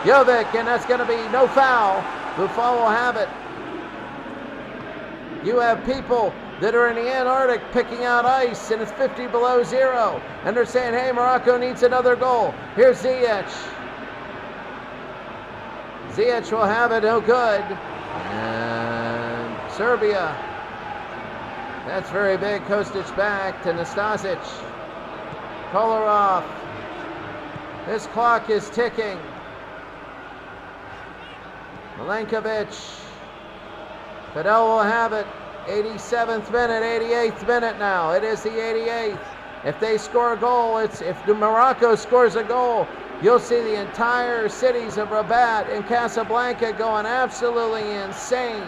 [SPEAKER 1] Jovic, and that's going to be no foul. Buffon will have it. You have people that are in the Antarctic picking out ice, and it's 50 below zero, and they're saying, hey, Morocco needs another goal. Here's Ziyech. Ziyech will have it, no good. And Serbia. That's very big. Kostic back to Nastasic. Kolarov. This clock is ticking. Milenkovic. Fidel will have it. 87th minute, 88th minute now. It is the 88th. If they score a goal, if Morocco scores a goal, you'll see the entire cities of Rabat and Casablanca going absolutely insane.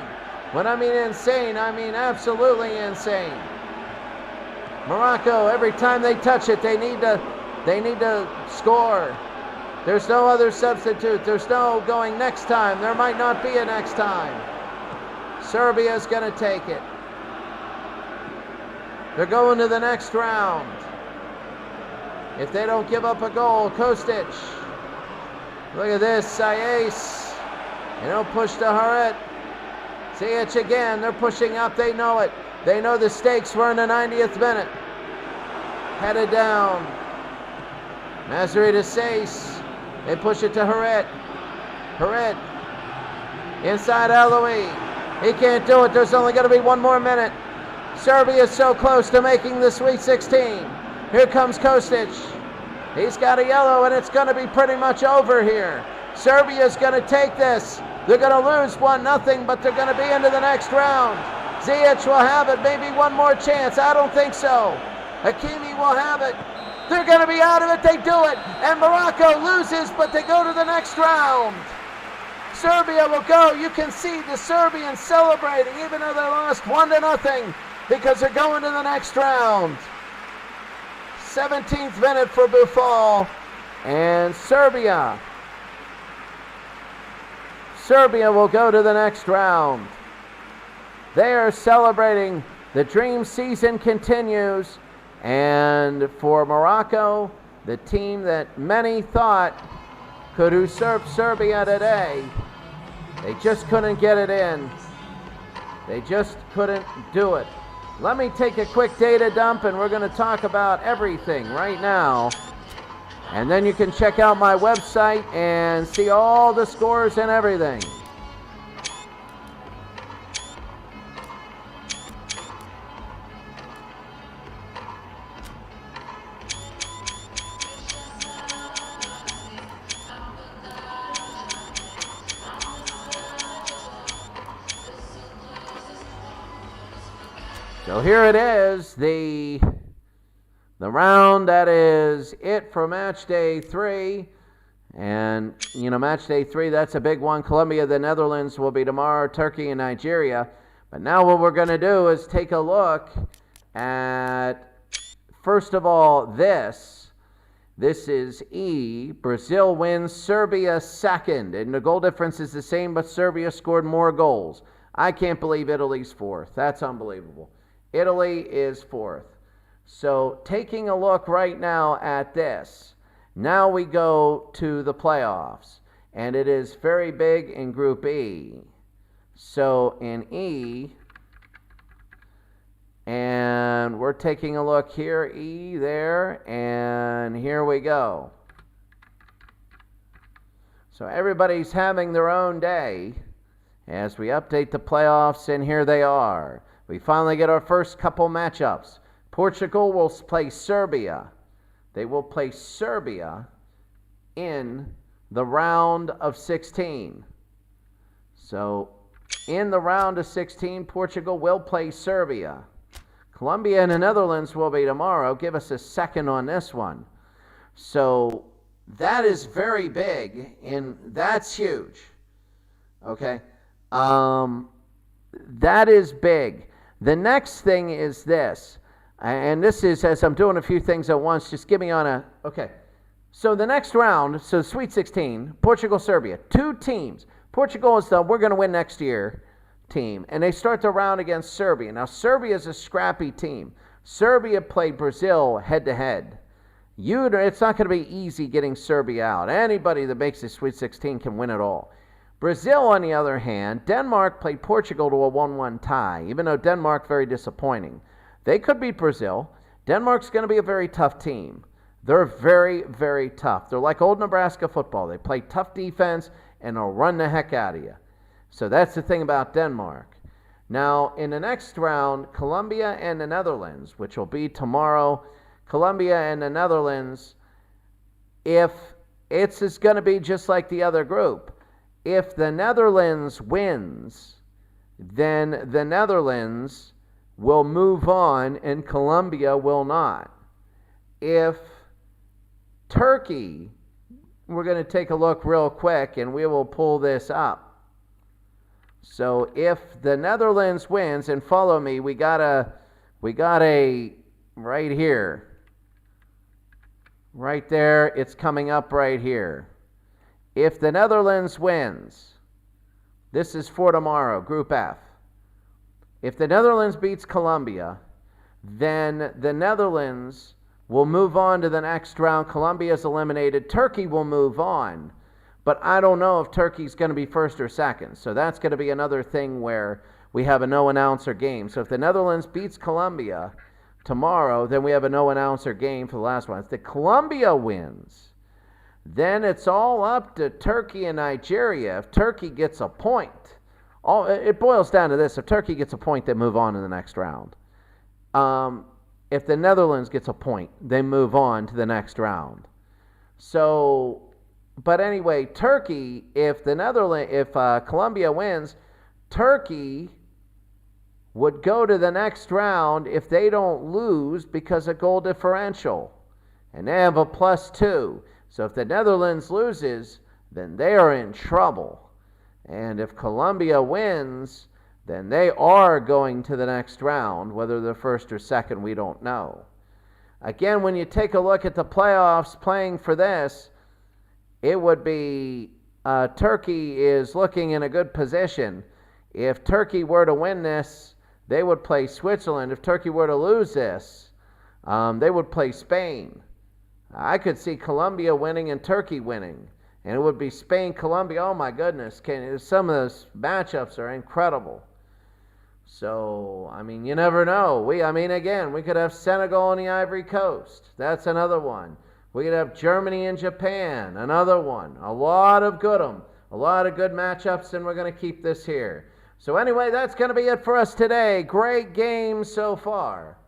[SPEAKER 1] When I mean insane, I mean absolutely insane. Morocco, every time they touch it, they need to score. There's no other substitute. There's no going next time. There might not be a next time. Serbia's going to take it. They're going to the next round. If they don't give up a goal, Kostic. Look at this, Sayes. They don't push to Harit. Ziyech again, they're pushing up, they know it. They know the stakes were in the 90th minute. Headed down. Mazarita Sace. They push it to Harit. Harit. Inside Aloui. He can't do it. There's only going to be 1 more minute. Serbia is so close to making the Sweet 16. Here comes Kostic. He's got a yellow, and it's going to be pretty much over here. Serbia's going to take this. They're going to lose 1-0, but they're going to be into the next round. Ziyech will have it. Maybe one more chance. I don't think so. Hakimi will have it. They're going to be out of it. They do it. And Morocco loses, but they go to the next round. Serbia will go. You can see the Serbians celebrating, even though they lost 1-0, because they're going to the next round. 17th minute for Buffon. And Serbia will go to the next round. They are celebrating. The dream season continues. And for Morocco, the team that many thought could usurp Serbia today, they just couldn't get it in. They just couldn't do it. Let me take a quick data dump, and we're going to talk about everything right now. And then you can check out my website and see all the scores and everything. So here it is, the round that is it for match day 3. And, you know, match day 3, that's a big one. Colombia, the Netherlands will be tomorrow, Turkey and Nigeria. But now what we're going to do is take a look at, first of all, this. This is E. Brazil wins, Serbia second. And the goal difference is the same, but Serbia scored more goals. I can't believe Italy's 4th. That's unbelievable. Italy is 4th. So taking a look right now at this, now we go to the playoffs, and it is very big in Group E. So in E, and we're taking a look here, E there, and here we go. So everybody's having their own day as we update the playoffs, and here they are. We finally get our first couple matchups. Portugal will play Serbia. They will play Serbia in the round of 16. So in the round of 16, Portugal will play Serbia. Colombia and the Netherlands will be tomorrow. Give us a second on this one. So that is very big, and that's huge. Okay. That is big. The next thing is this, and this is as I'm doing a few things at once, just give me on a, okay. So the next round, so Sweet 16, Portugal, Serbia, 2 teams. Portugal is the we're going to win next year team, and they start the round against Serbia. Now, Serbia is a scrappy team. Serbia played Brazil head-to-head. It's not going to be easy getting Serbia out. Anybody that makes the Sweet 16 can win it all. Brazil, on the other hand, Denmark played Portugal to a 1-1 tie, even though Denmark very disappointing. They could beat Brazil. Denmark's going to be a very tough team. They're very, very tough. They're like old Nebraska football. They play tough defense, and they'll run the heck out of you. So that's the thing about Denmark. Now, in the next round, Colombia and the Netherlands, which will be tomorrow, Colombia and the Netherlands, if it's going to be just like the other group. If the Netherlands wins, then the Netherlands will move on and Colombia will not. If Turkey, we're going to take a look real quick and we will pull this up. So if the Netherlands wins, and follow me, we got a right here. Right there, it's coming up right here. If the Netherlands wins, this is for tomorrow, Group F. If the Netherlands beats Colombia, then the Netherlands will move on to the next round. Colombia is eliminated. Turkey will move on. But I don't know if Turkey's going to be first or second. So that's going to be another thing where we have a no-announcer game. So if the Netherlands beats Colombia tomorrow, then we have a no-announcer game for the last one. If the Colombia wins, then it's all up to Turkey and Nigeria. If Turkey gets a point, it boils down to this. If Turkey gets a point, they move on to the next round. If the Netherlands gets a point, they move on to the next round. So, but anyway, Turkey, if Colombia wins, Turkey would go to the next round if they don't lose because of goal differential. And they have a +2. So if the Netherlands loses, then they are in trouble. And if Colombia wins, then they are going to the next round. Whether they're first or second, we don't know. Again, when you take a look at the playoffs playing for this, it would be Turkey is looking in a good position. If Turkey were to win this, they would play Switzerland. If Turkey were to lose this, they would play Spain. I could see Colombia winning and Turkey winning. And it would be Spain-Colombia. Oh, my goodness. Some of those matchups are incredible. So, I mean, you never know. Again, we could have Senegal and the Ivory Coast. That's another one. We could have Germany and Japan. Another one. A lot of good matchups, and we're going to keep this here. So anyway, that's going to be it for us today. Great game so far.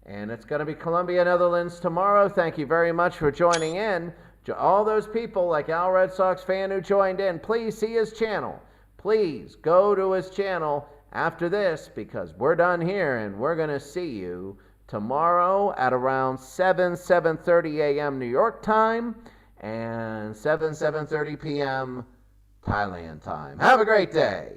[SPEAKER 1] And it's going to be Colombia, Netherlands tomorrow. Thank you very much for joining in. All those people like Al Red Sox fan who joined in, please see his channel. Please go to his channel after this because we're done here and we're going to see you tomorrow at around 7:30 a.m. New York time and 7:30 p.m. Thailand time. Have a great day.